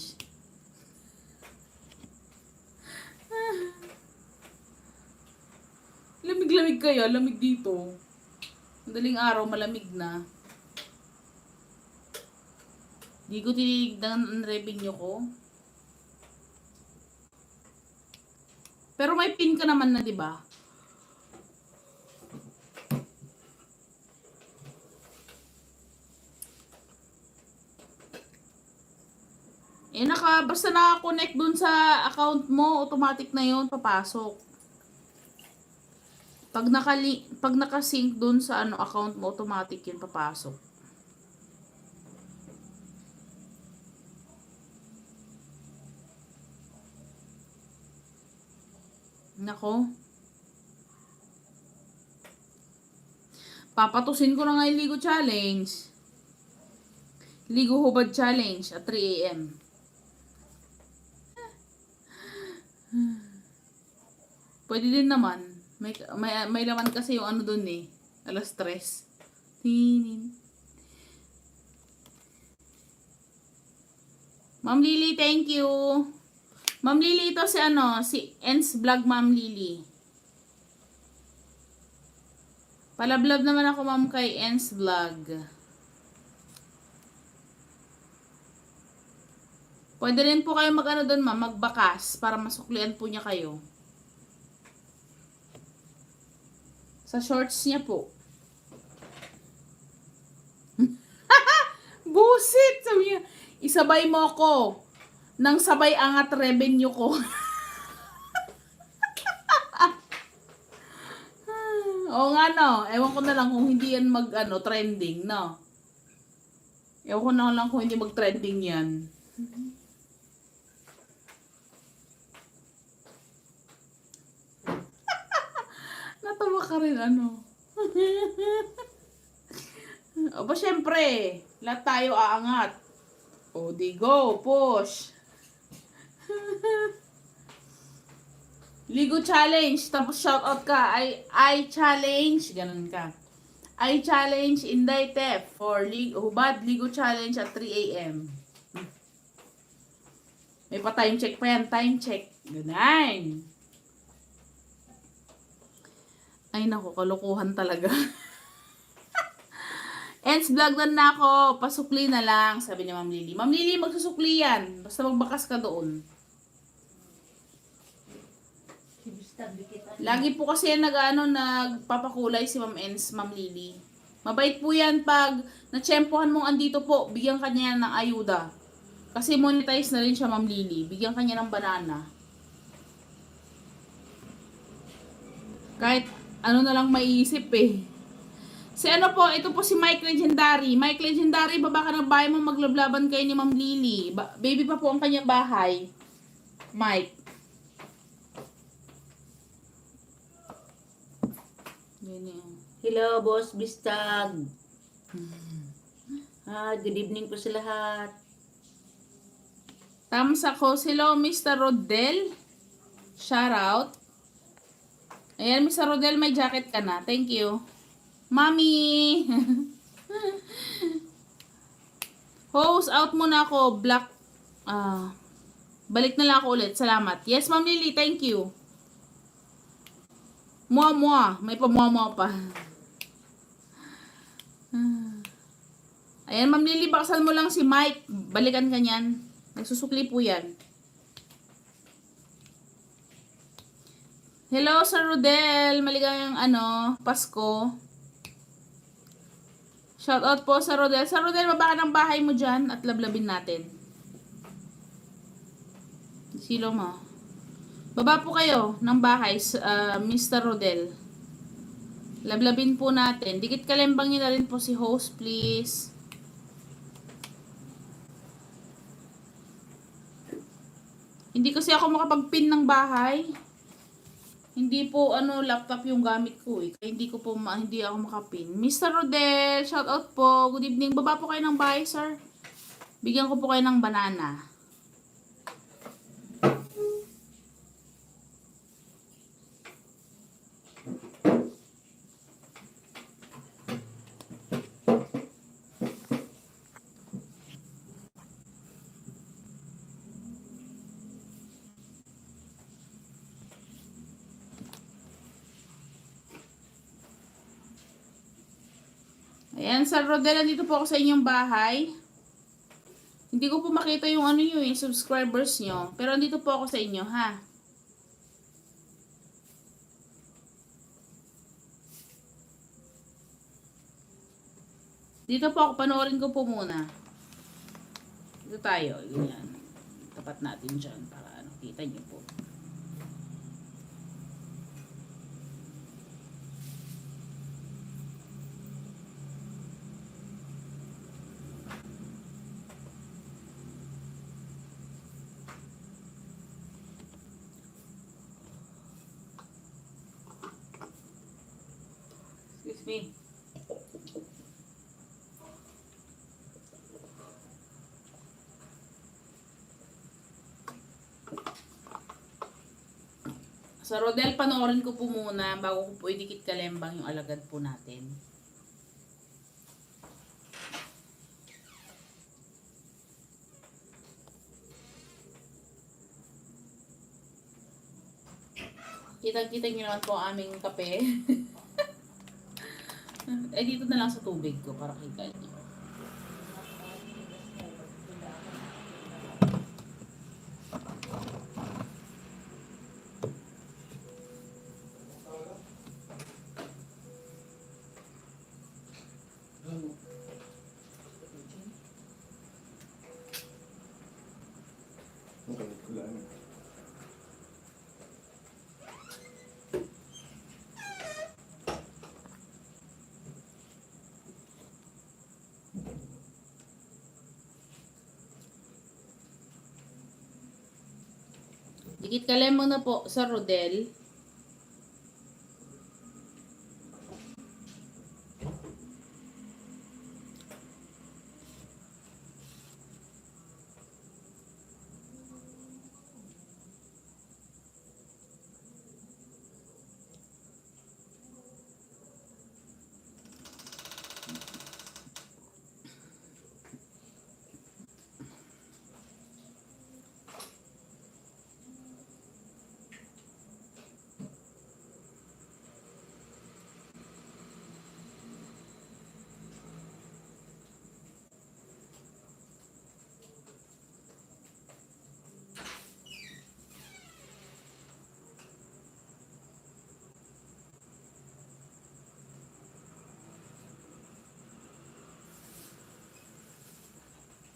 Lamig-lamig kaya, lamig dito. Madaling araw, malamig na. Di ko tinitignan ang revenue ko. Pero may pin ka naman na, di ba? Basta naka-connect dun sa account mo, automatic na yun, papasok. Pag naka-sync dun sa account mo, automatic yun papasok. Nako. Papatusin ko na nga yung Ligo Challenge. Ligo Hubad Challenge at 3 a.m. Pwede din naman. May laman kasi yung dun eh. Alas 3. Tinin. Ma'am Lily, thank you. Ma'am Lily, ito si Ens Vlog, Ma'am Lily. Palablab naman ako, ma'am, kay Ens Vlog. Pwede rin po kayo doon, ma'am, magbakas para masuklian po niya kayo. Sa shorts niya po. Busit! Sabi niya, isabay mo ko nang sabay angat revenue ko. Oo nga no, ewan ko na lang kung hindi yan trending, no? Ewan ko na lang kung hindi mag-trending yan. Natawa ka rin, O ba, syempre, lahat tayo aangat. O, di go, push. Ligo Challenge, tapos shoutout ka, I challenge, ganun ka. I challenge Inday Tef for Hubad Ligo Challenge at 3 a.m. May pa time check pa yan, time check. Ganun. Ay nako, kalukuhan talaga. Ens vlog na ako, pasukli na lang, sabi ni Ma'am Lily. Ma'am Lily, magsusukli yan, basta magbakas ka doon. Lagi po kasi nagpapakulay si Ma'am Ens, Ma'am Lily. Mabait po yan pag natsyempohan mong andito po, bigyan kanya ng ayuda. Kasi monetize na rin siya, Ma'am Lily. Bigyan kanya ng banana. Kahit na lang maiisip eh. Ito po si Mike Legendary. Mike Legendary, baba ka ng bahay mo, maglablaban kayo ni Ma'am Lily. Baby pa po ang kanyang bahay. Mike. Hello, Boss Bistag. Good evening po sa lahat. Thumbs ako. Hello, Mr. Rodel. Shout out. Ayan, Mr. Rodel, may jacket ka na. Thank you. Mami! Host, out muna ako. Black. Balik na lang ako ulit. Salamat. Yes, Ma'am Lily, thank you. Mua. May pa-mua pa. Ayan, Ma'am Lily, bakasan mo lang si Mike. Balikan ka niyan. Nagsusukli po yan. Hello, Sir Rodel. Maligayang Pasko. Shoutout po sa Rodel. Sa Rodel, baba ka ng bahay mo dyan at lablabin natin. Silo mo. Baba po kayo ng bahay, Mr. Rodel. Lablabin po natin. Dikit kalembang nyo na rin po si host, please. Hindi kasi ako makapag-pin ng bahay. Hindi po laptop yung gamit ko eh. Kaya hindi ako makapin. Mr. Rodel, shout out po. Good evening. Baba po kayo ng bahay, sir. Bigyan ko po kayo ng banana. Ayan, Sir Rodel, nandito po ako sa inyong bahay. Hindi ko po makita yung yung subscribers nyo. Pero nandito po ako sa inyo, ha? Dito po ako, panoorin ko po muna. Dito tayo, ganyan. tapat natin dyan para ano, kita niyo po. Excuse me. Sa Rodel, panoorin ko po muna bago ko po idikit kalembang yung alagad po natin. Kita-kita nyo naman po ang aming kape. Eh, dito na lang sa tubig ko para kita nyo. Ang kalit ko lang. Dikit kalembang na po sa Rodel.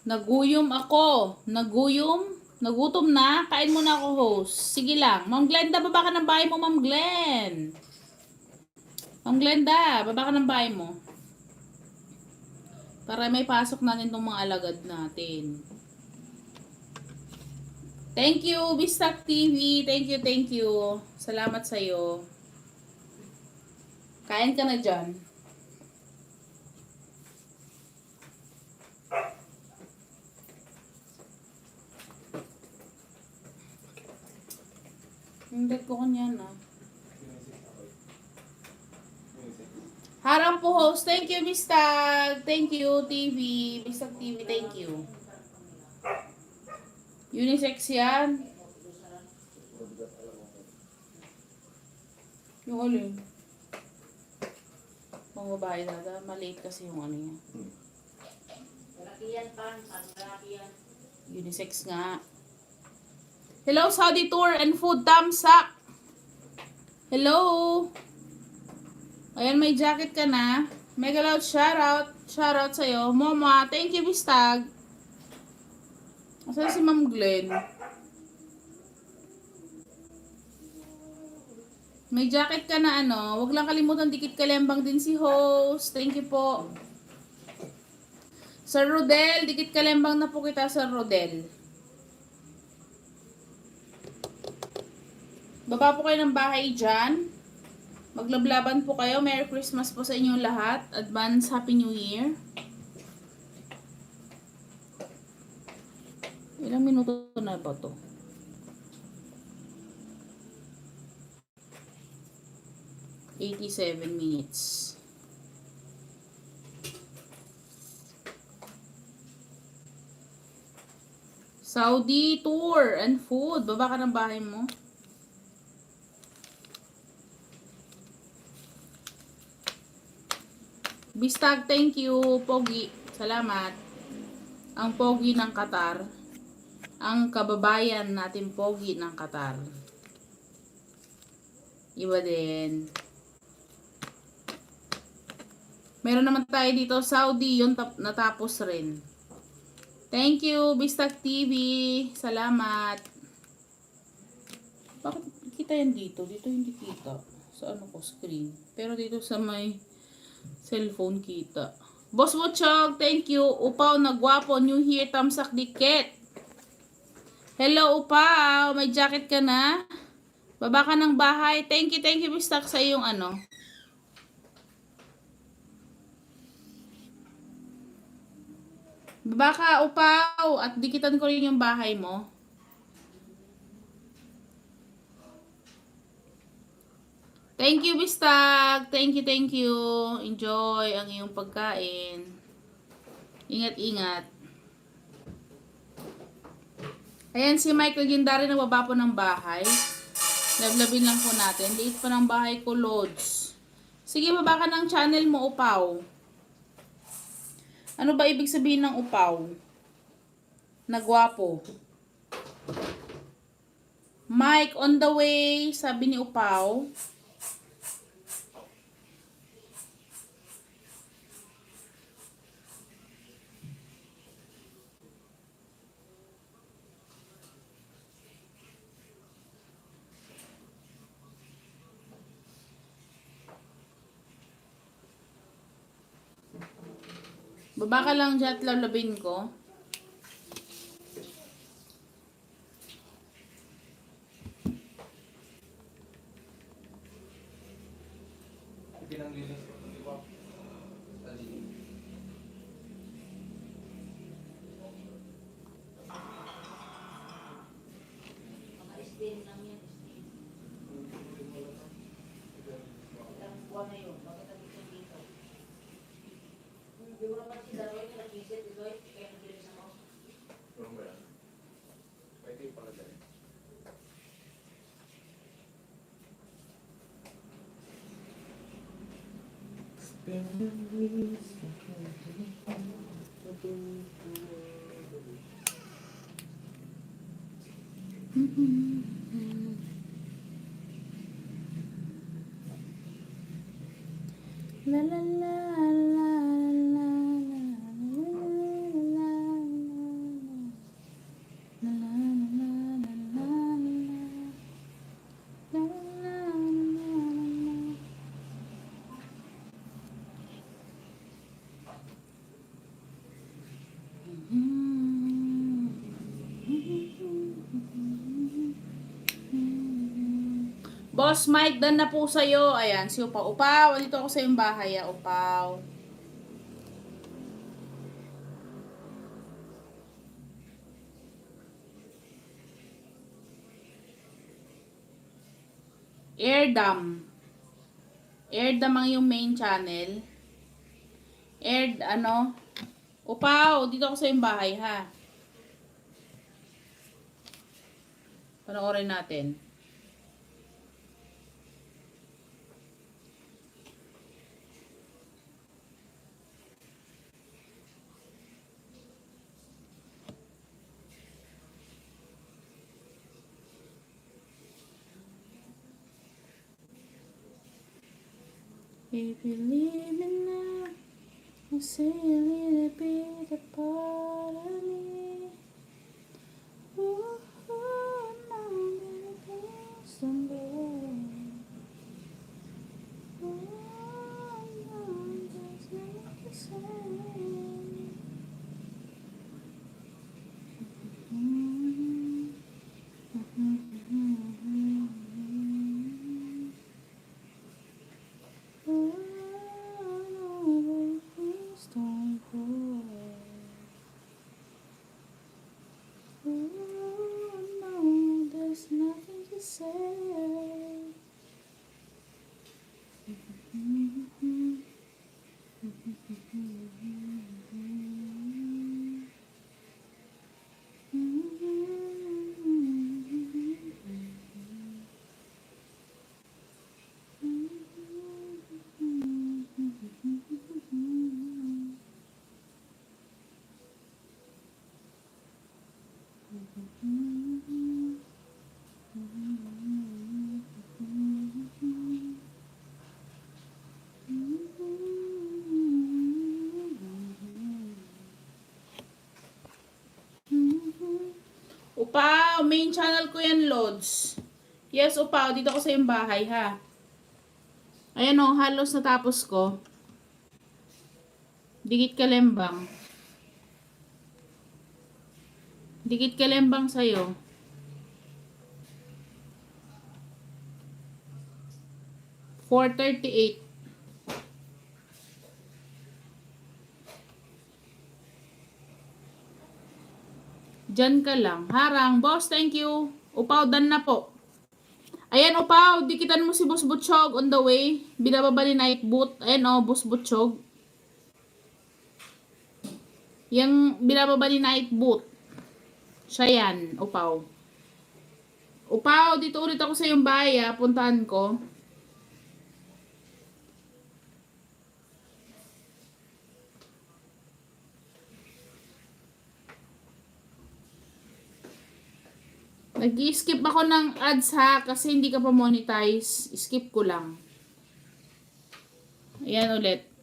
Naguyom ako. Nagutom na. Kain muna ako, host. Sige lang. Ma'am Glenda, baba ka ng bahay mo, Ma'am Glen. Ma'am Glenda, baba ka ng bahay mo. Para may pasok natin itong mga alagad natin. Thank you, Bistak TV. Thank you. Salamat sa'yo. Kain ka na dyan. Hindi ko kanyan ah. Harang po host. Thank you, Bistag. Thank you, TV. Bistag TV, thank you. Unisex yan. Yung alin? Mga babae dada. Maliit kasi yung ano yan. Malaki yan, pan. Malaki yan. Unisex nga. Hello, Saudi Tour and Food Thumbs up. Hello. Ayan, may jacket ka na. Mega loud shoutout. Shoutout sa'yo. Mama, thank you, Bistag. Asan si Ma'am Glenn? May jacket ka na ano. Huwag lang kalimutan dikit kalembang din si host. Thank you po. Sir Rodel, dikit kalembang na po kita, Sir Rodel. Baba po kayo ng bahay dyan. Maglablaban po kayo. Merry Christmas po sa inyong lahat. Advance Happy New Year. Ilang minuto na ba to? 87 minutes. Saudi Tour and Food. Baba ka ng bahay mo. Bistag, thank you. Pogi, salamat. Ang pogi ng Qatar. Ang kababayan natin pogi ng Qatar. Iba din. Meron naman tayo dito, Saudi, yun natapos rin. Thank you, Bistag TV. Salamat. Bakit kita yan dito? Dito hindi kita. Sa ano ko, screen. Pero dito sa may cellphone kita. Boss Butchog, thank you. Upaw na gwapo. New here, tamsak dikit. Hello, Upaw. May jacket ka na? Baba ka ng bahay. Thank you, Bistag, sa iyong ano. Baba ka, Upaw. At dikitan ko rin yung bahay mo. Thank you, Bistag. Thank you. Enjoy ang iyong pagkain. Ingat. Ayan si Mike Legendary na baba po ng bahay. Lablabin lang po natin. Liit pa ng bahay ko, Lods. Sige, baba ka ng channel mo, Upaw. Ano ba ibig sabihin ng Upaw? Nagwapo. Mike, on the way, sabi ni Upaw. Baba ka lang dyan at lalabin ko. Pinanglinis ko. Di ba? Mga Isdaan lang yan. Ilang buwan na yun. Bakit nagiging dito? Hindi mo naman si Daroy na nag-visit. Daroy, kaya nag-visit ako. Ano ba yan? Pwede pala dyan. La la la la la Boss Mike, dan na po sa'yo. Ayan, si Upaw. Upaw, dito ako sa iyong bahay, Upaw. Airdam. Airdam ang yung main channel. Upaw, dito ako sa iyong bahay, ha. Panoorin natin. If you leave me now, I'll say a little bit a part of me. Ooh, now that things don't go. Ooh, no, just like you say. Upaw, main channel ko yan, Lods. Yes, Upaw, dito ko sa yung bahay, ha. Ayan o, halos natapos ko. Dikit kalembang. Dikit kalembang sa'yo. $4.38. Diyan ka lang. Harang. Boss, thank you. Upaw, done na po. Ayan, Upaw. Dikitan mo si Boss Butchog on the way. Binababa ni Night Boot. Ayan o, Boss Butchog. Yung binababa ni Night Boot. Siya yan, Upaw. Upaw, dito ulit ako sa yung bahay, ha. Puntahan ko. Nag-skip ako ng ads, ha, kasi hindi ka pa monetize. Skip ko lang. Ayan ulit.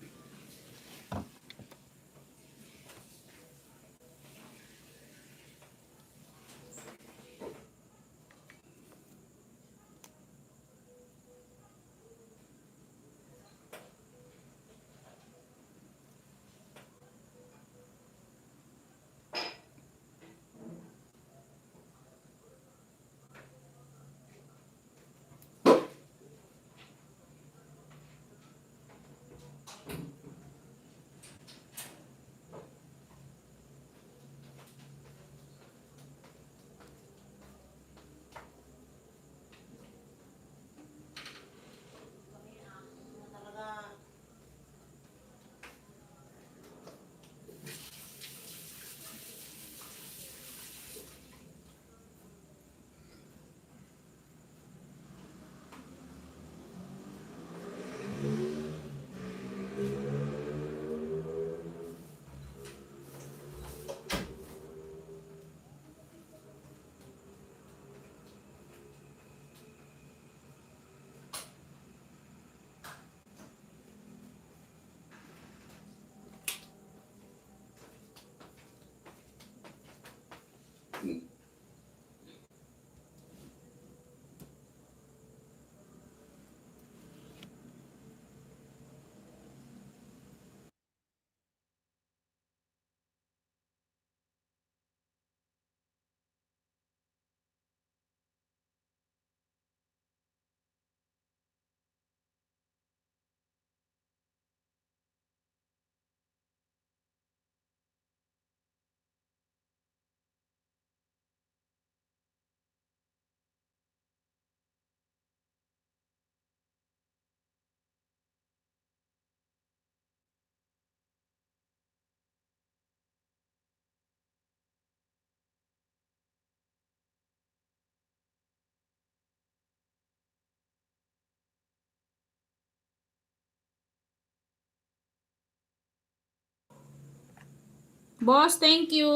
Boss, thank you.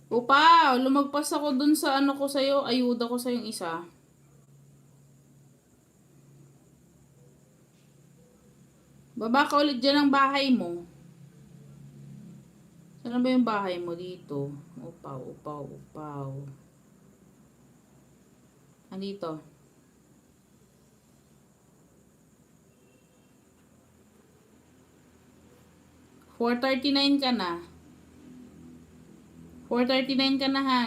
Upaw, lumagpas ako dun sa ano ko sa'yo. Ayuda ko sa'yo yung isa. Baba ka ulit dyan ang bahay mo. Saan ba yung bahay mo dito? Upaw, upaw, upaw. Andito. $4.39 ka na. $4.39 ka na, ha.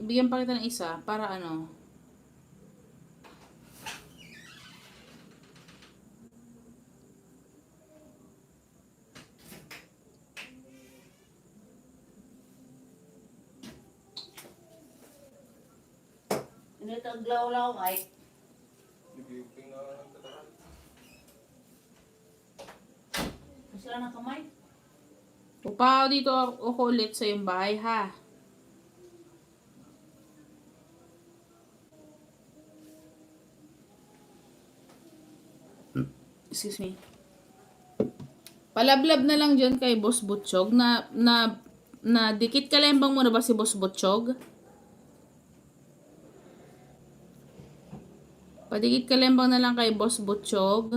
Bigyan pa kita ng isa para ano. Hindi ito aglaw-law, ay. Nag-iuping na ng tataran. Sila ng kamay. Upaw, dito ako ulit sa yung bahay, ha. Excuse me. Palablab na lang dyan kay Boss Butchog na dikit kalembang mo na ba si Boss Butchog? Padikit kalembang na lang kay Boss Butchog.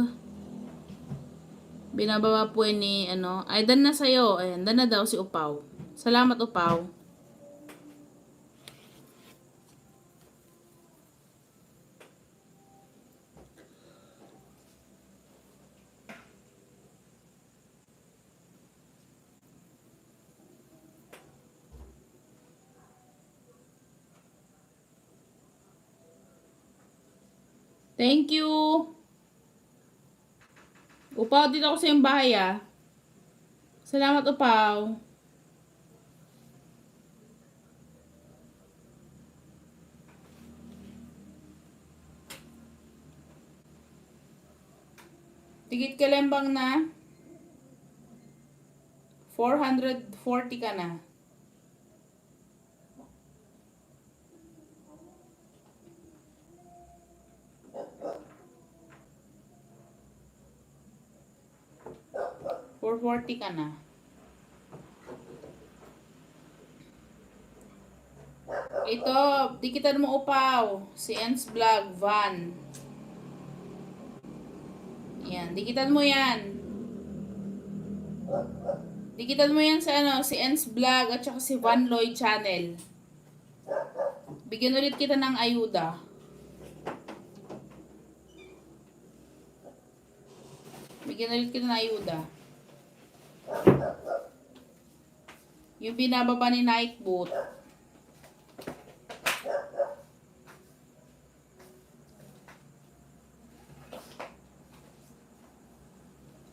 Binababa po ni ano. Ay, dan na sa'yo. Ayan, dan na daw si Upaw. Salamat, Upaw. Thank you. Upaw, dito ako sa iyong bahay ah. Salamat, Upaw. Tigit ka lembang na. 440 ka na. $440 ka na. Ito, dikitan mo Upaw. Si Ens Vlog, Van. Yan, dikitan mo yan. Dikitan mo yan sa ano, si Ens Vlog at saka si Van Lloyd Channel. Bigyan ulit kita ng ayuda. Bigyan ulit kita ng ayuda. Yung binababa ni Night Boot.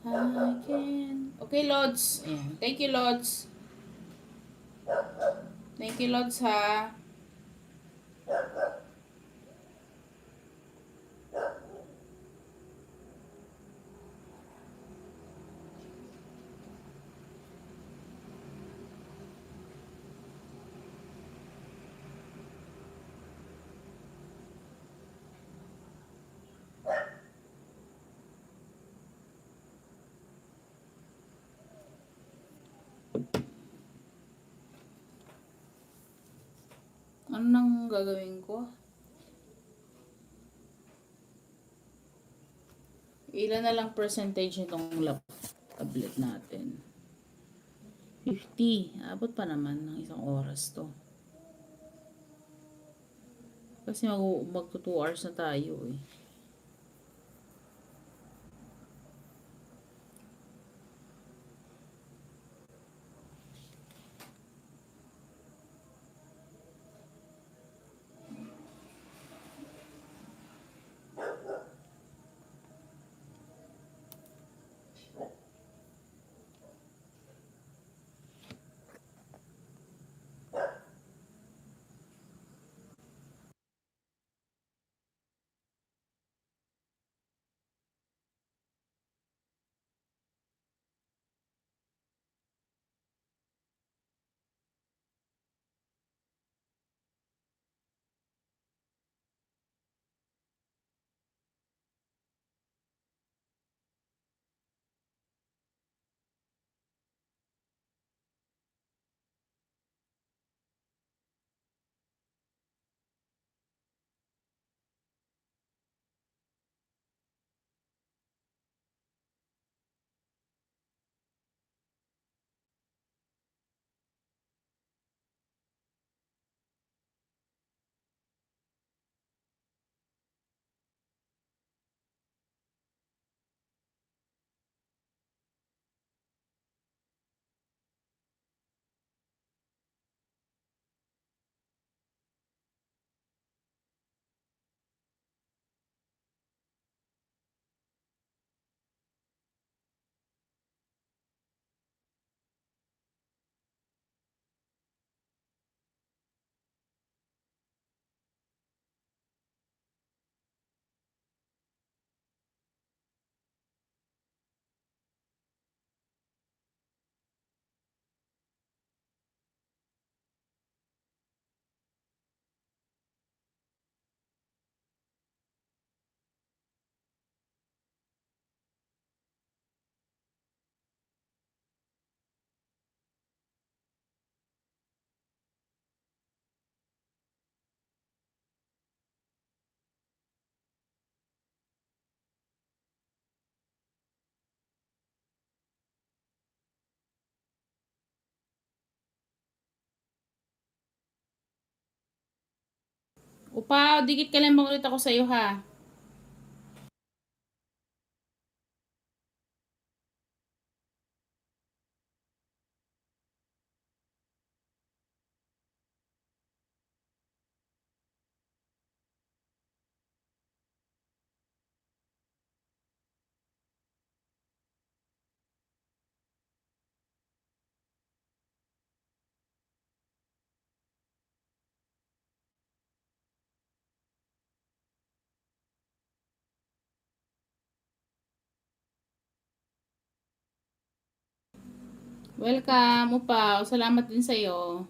I can... Okay, Lods. Ayan. Thank you, Lods. Thank you, Lods, ha. Ano nang gagawin ko? Ilan na lang percentage nitong tablet natin? 50. Abot pa naman ng isang oras to. Kasi magto 2 hours na tayo eh. Upaw, dikit ka lang ulit ako sa iyo ha. Welcome, Upaw. Salamat din sa'yo.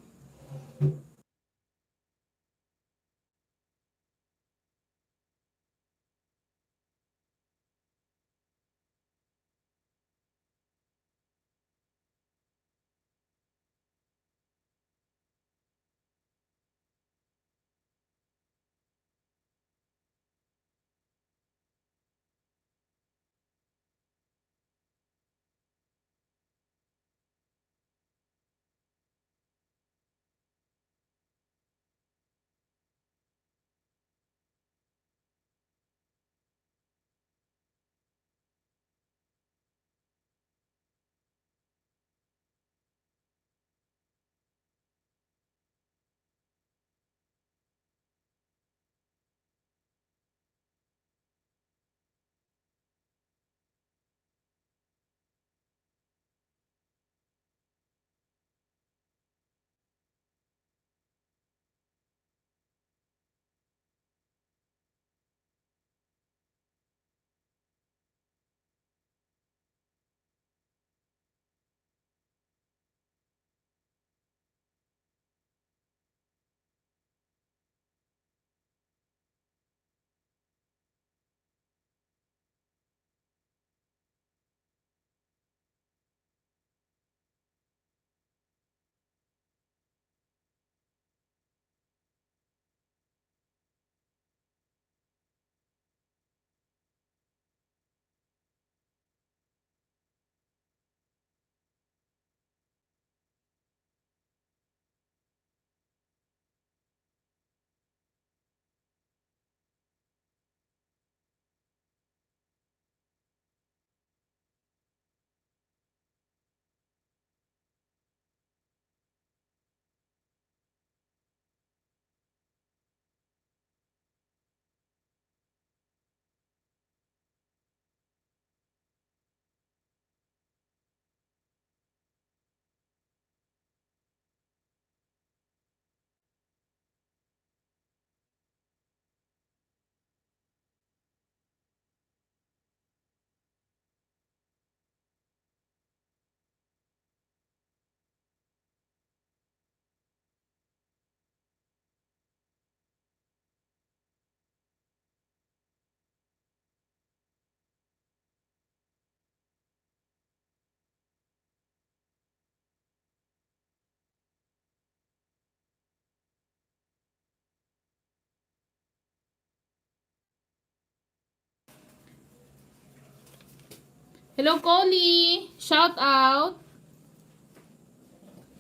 Hello, Coley. Shout out.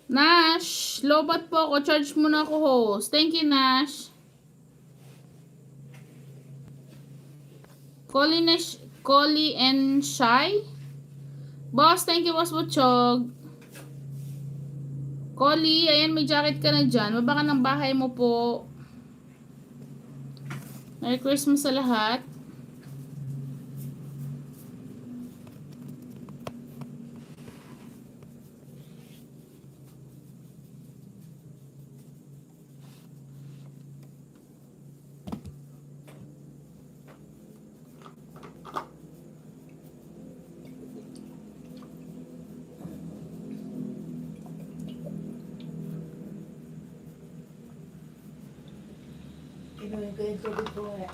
Nash, lobat po ako. Charge mo na ako, host. Thank you, Nash. Coley and Shy. Boss, thank you, Boss Butchog. Coley, ayan, may jacket ka na dyan. Baba ka ng bahay mo po. Merry Christmas sa lahat. Inumin ko yung tubig ko eh.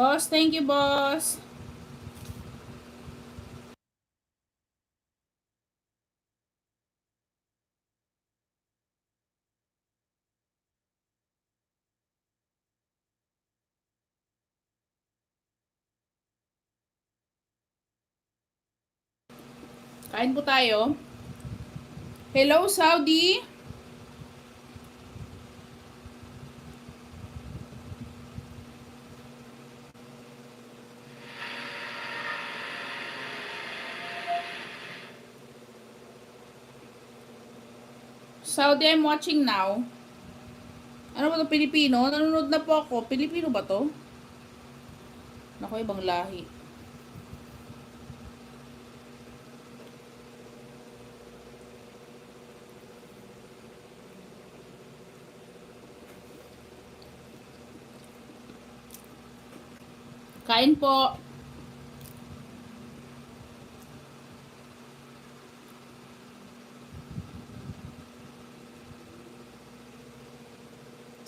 Boss, thank you, boss. Kain po tayo. Hello, Saudi. Saudi, I'm watching now. Ano ba ito, Pilipino? Nanonood na po ako. Pilipino ba to? Naku, ibang lahi. Kain po.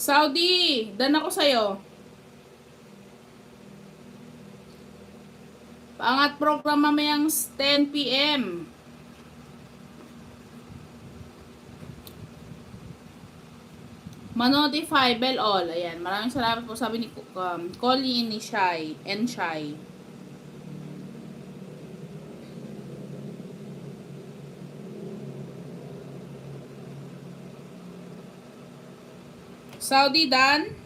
Saudi, dan ako sa'yo. Pangat program mamayang 10 p.m. Ma-notify, bell all. Ayan, maraming salamat po, sabi ni Collie ni Shy and Shy. Saudi, done?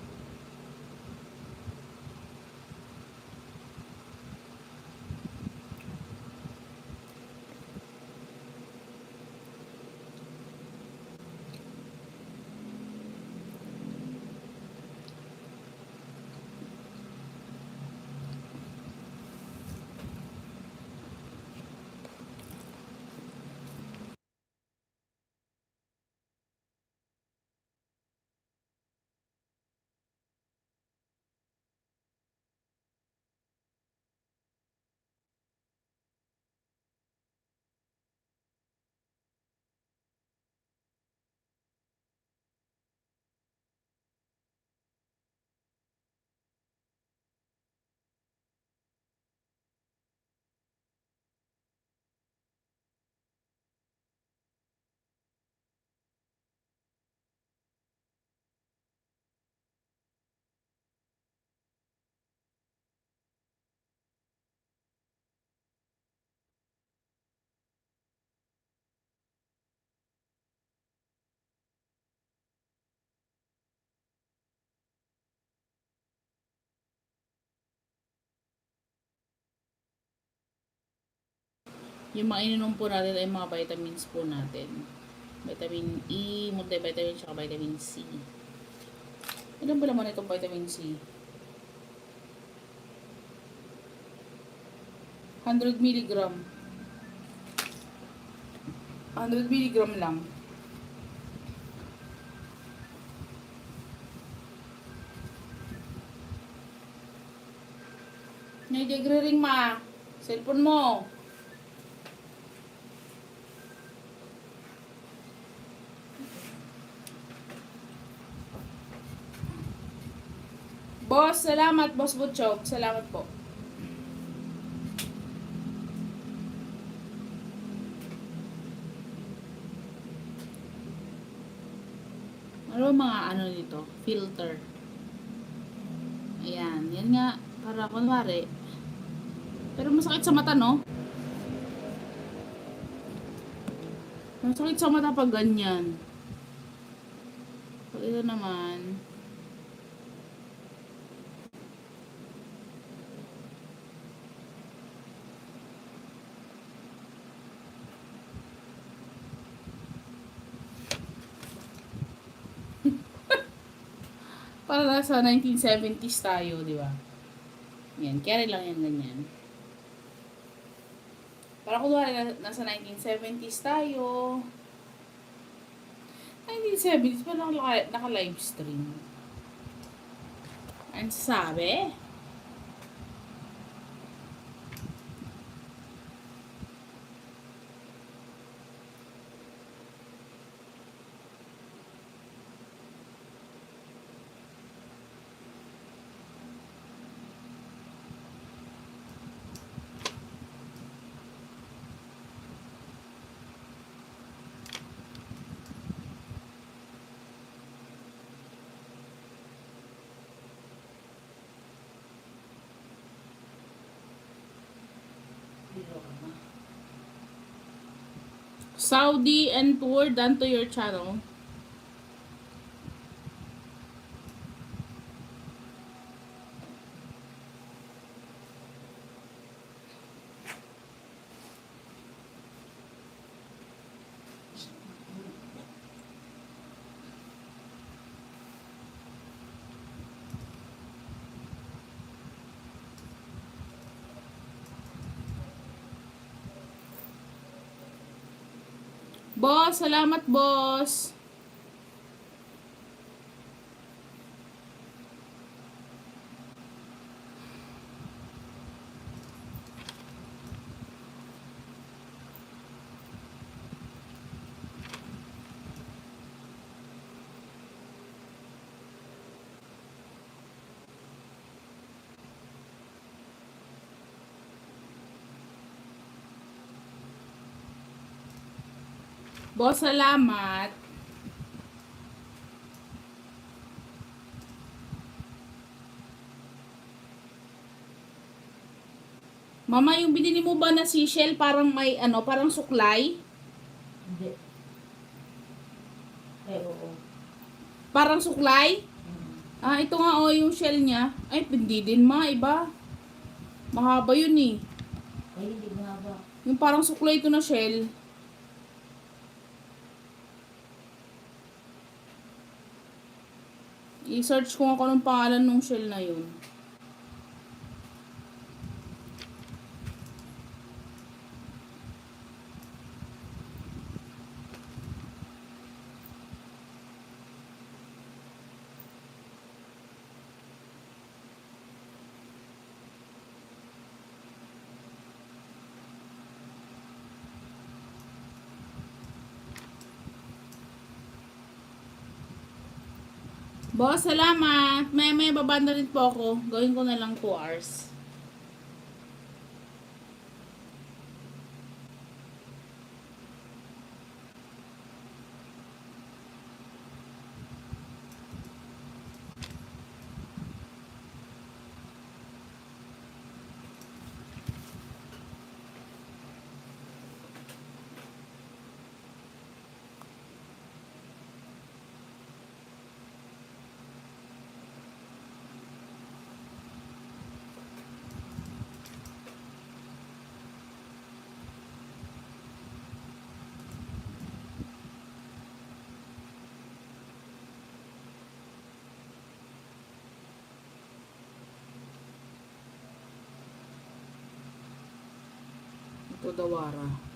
Yung mga ininom po natin ay mga vitamins po natin. Vitamin E, multivitamin, tsaka vitamin C. Ilan ba naman itong vitamin C? 100 milligram. 100 milligram lang. Nagre-ring ma. Cellphone mo. Boss, salamat. Boss Butchok. Salamat po. Ano mga ano nito? Filter. Ayan. Yan nga. Para kunwari. Pero masakit sa mata, no? Masakit sa mata pag ganyan. Pag ito naman. Para nasa 1970s tayo, di ba? Yan, carry lang yan ganyan. Para kunwari nasa 1970s tayo. 1970s pa naka-live stream. Ang sabi? Saudi and tour done to your channel. Boss, salamat boss. Boss, salamat. Mama, yung binili mo ba na seashell parang may ano, parang suklay? Hindi. Oo. Parang suklay? Ah, ito nga oh, yung shell niya. Ay, hindi din ma, iba. Mahaba yun eh. Ay, hindi mahaba. Yung parang suklay ito na shell. I-search ko nga kung anong pangalan ng shell na yun. Boss, salamat. May babanda rin po ako. Gawin ko na lang 2 hours. Ito dawara.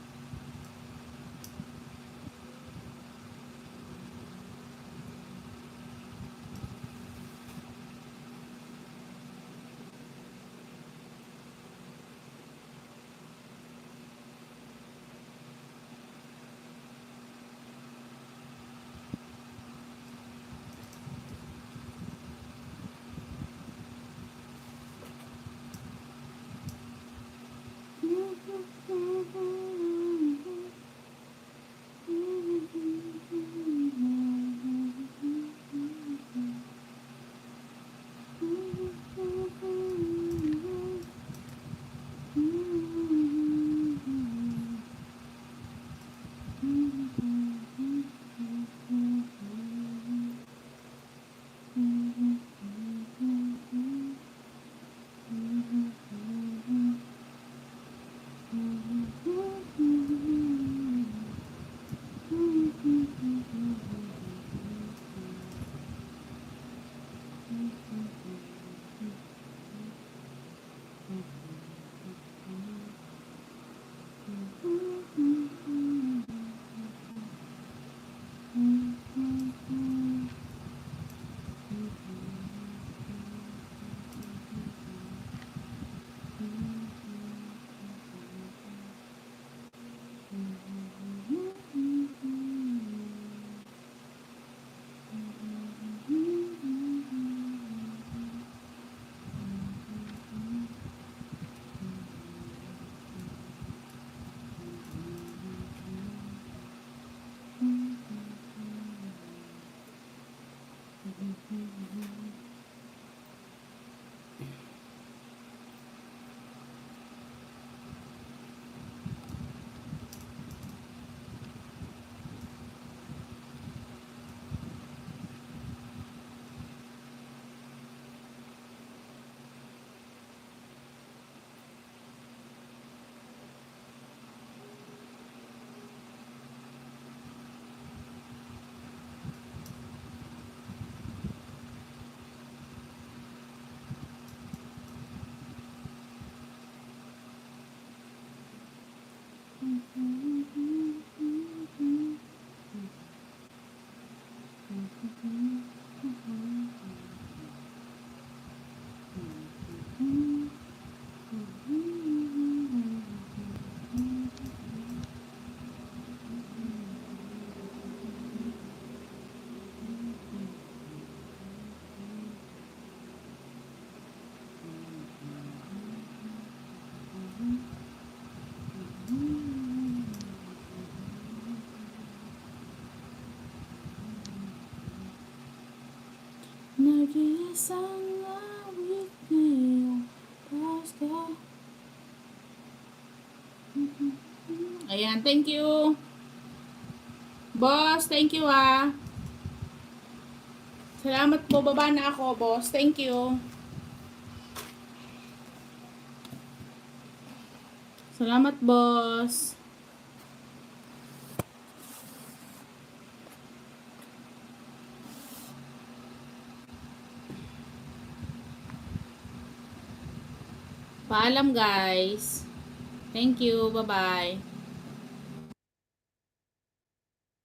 Nag-iisang awit ngayong Pasko. Ayan, thank you. Boss, thank you ah. Salamat po, baba na ako, boss. Thank you. Salamat, boss. Paalam, guys. Thank you. Bye-bye.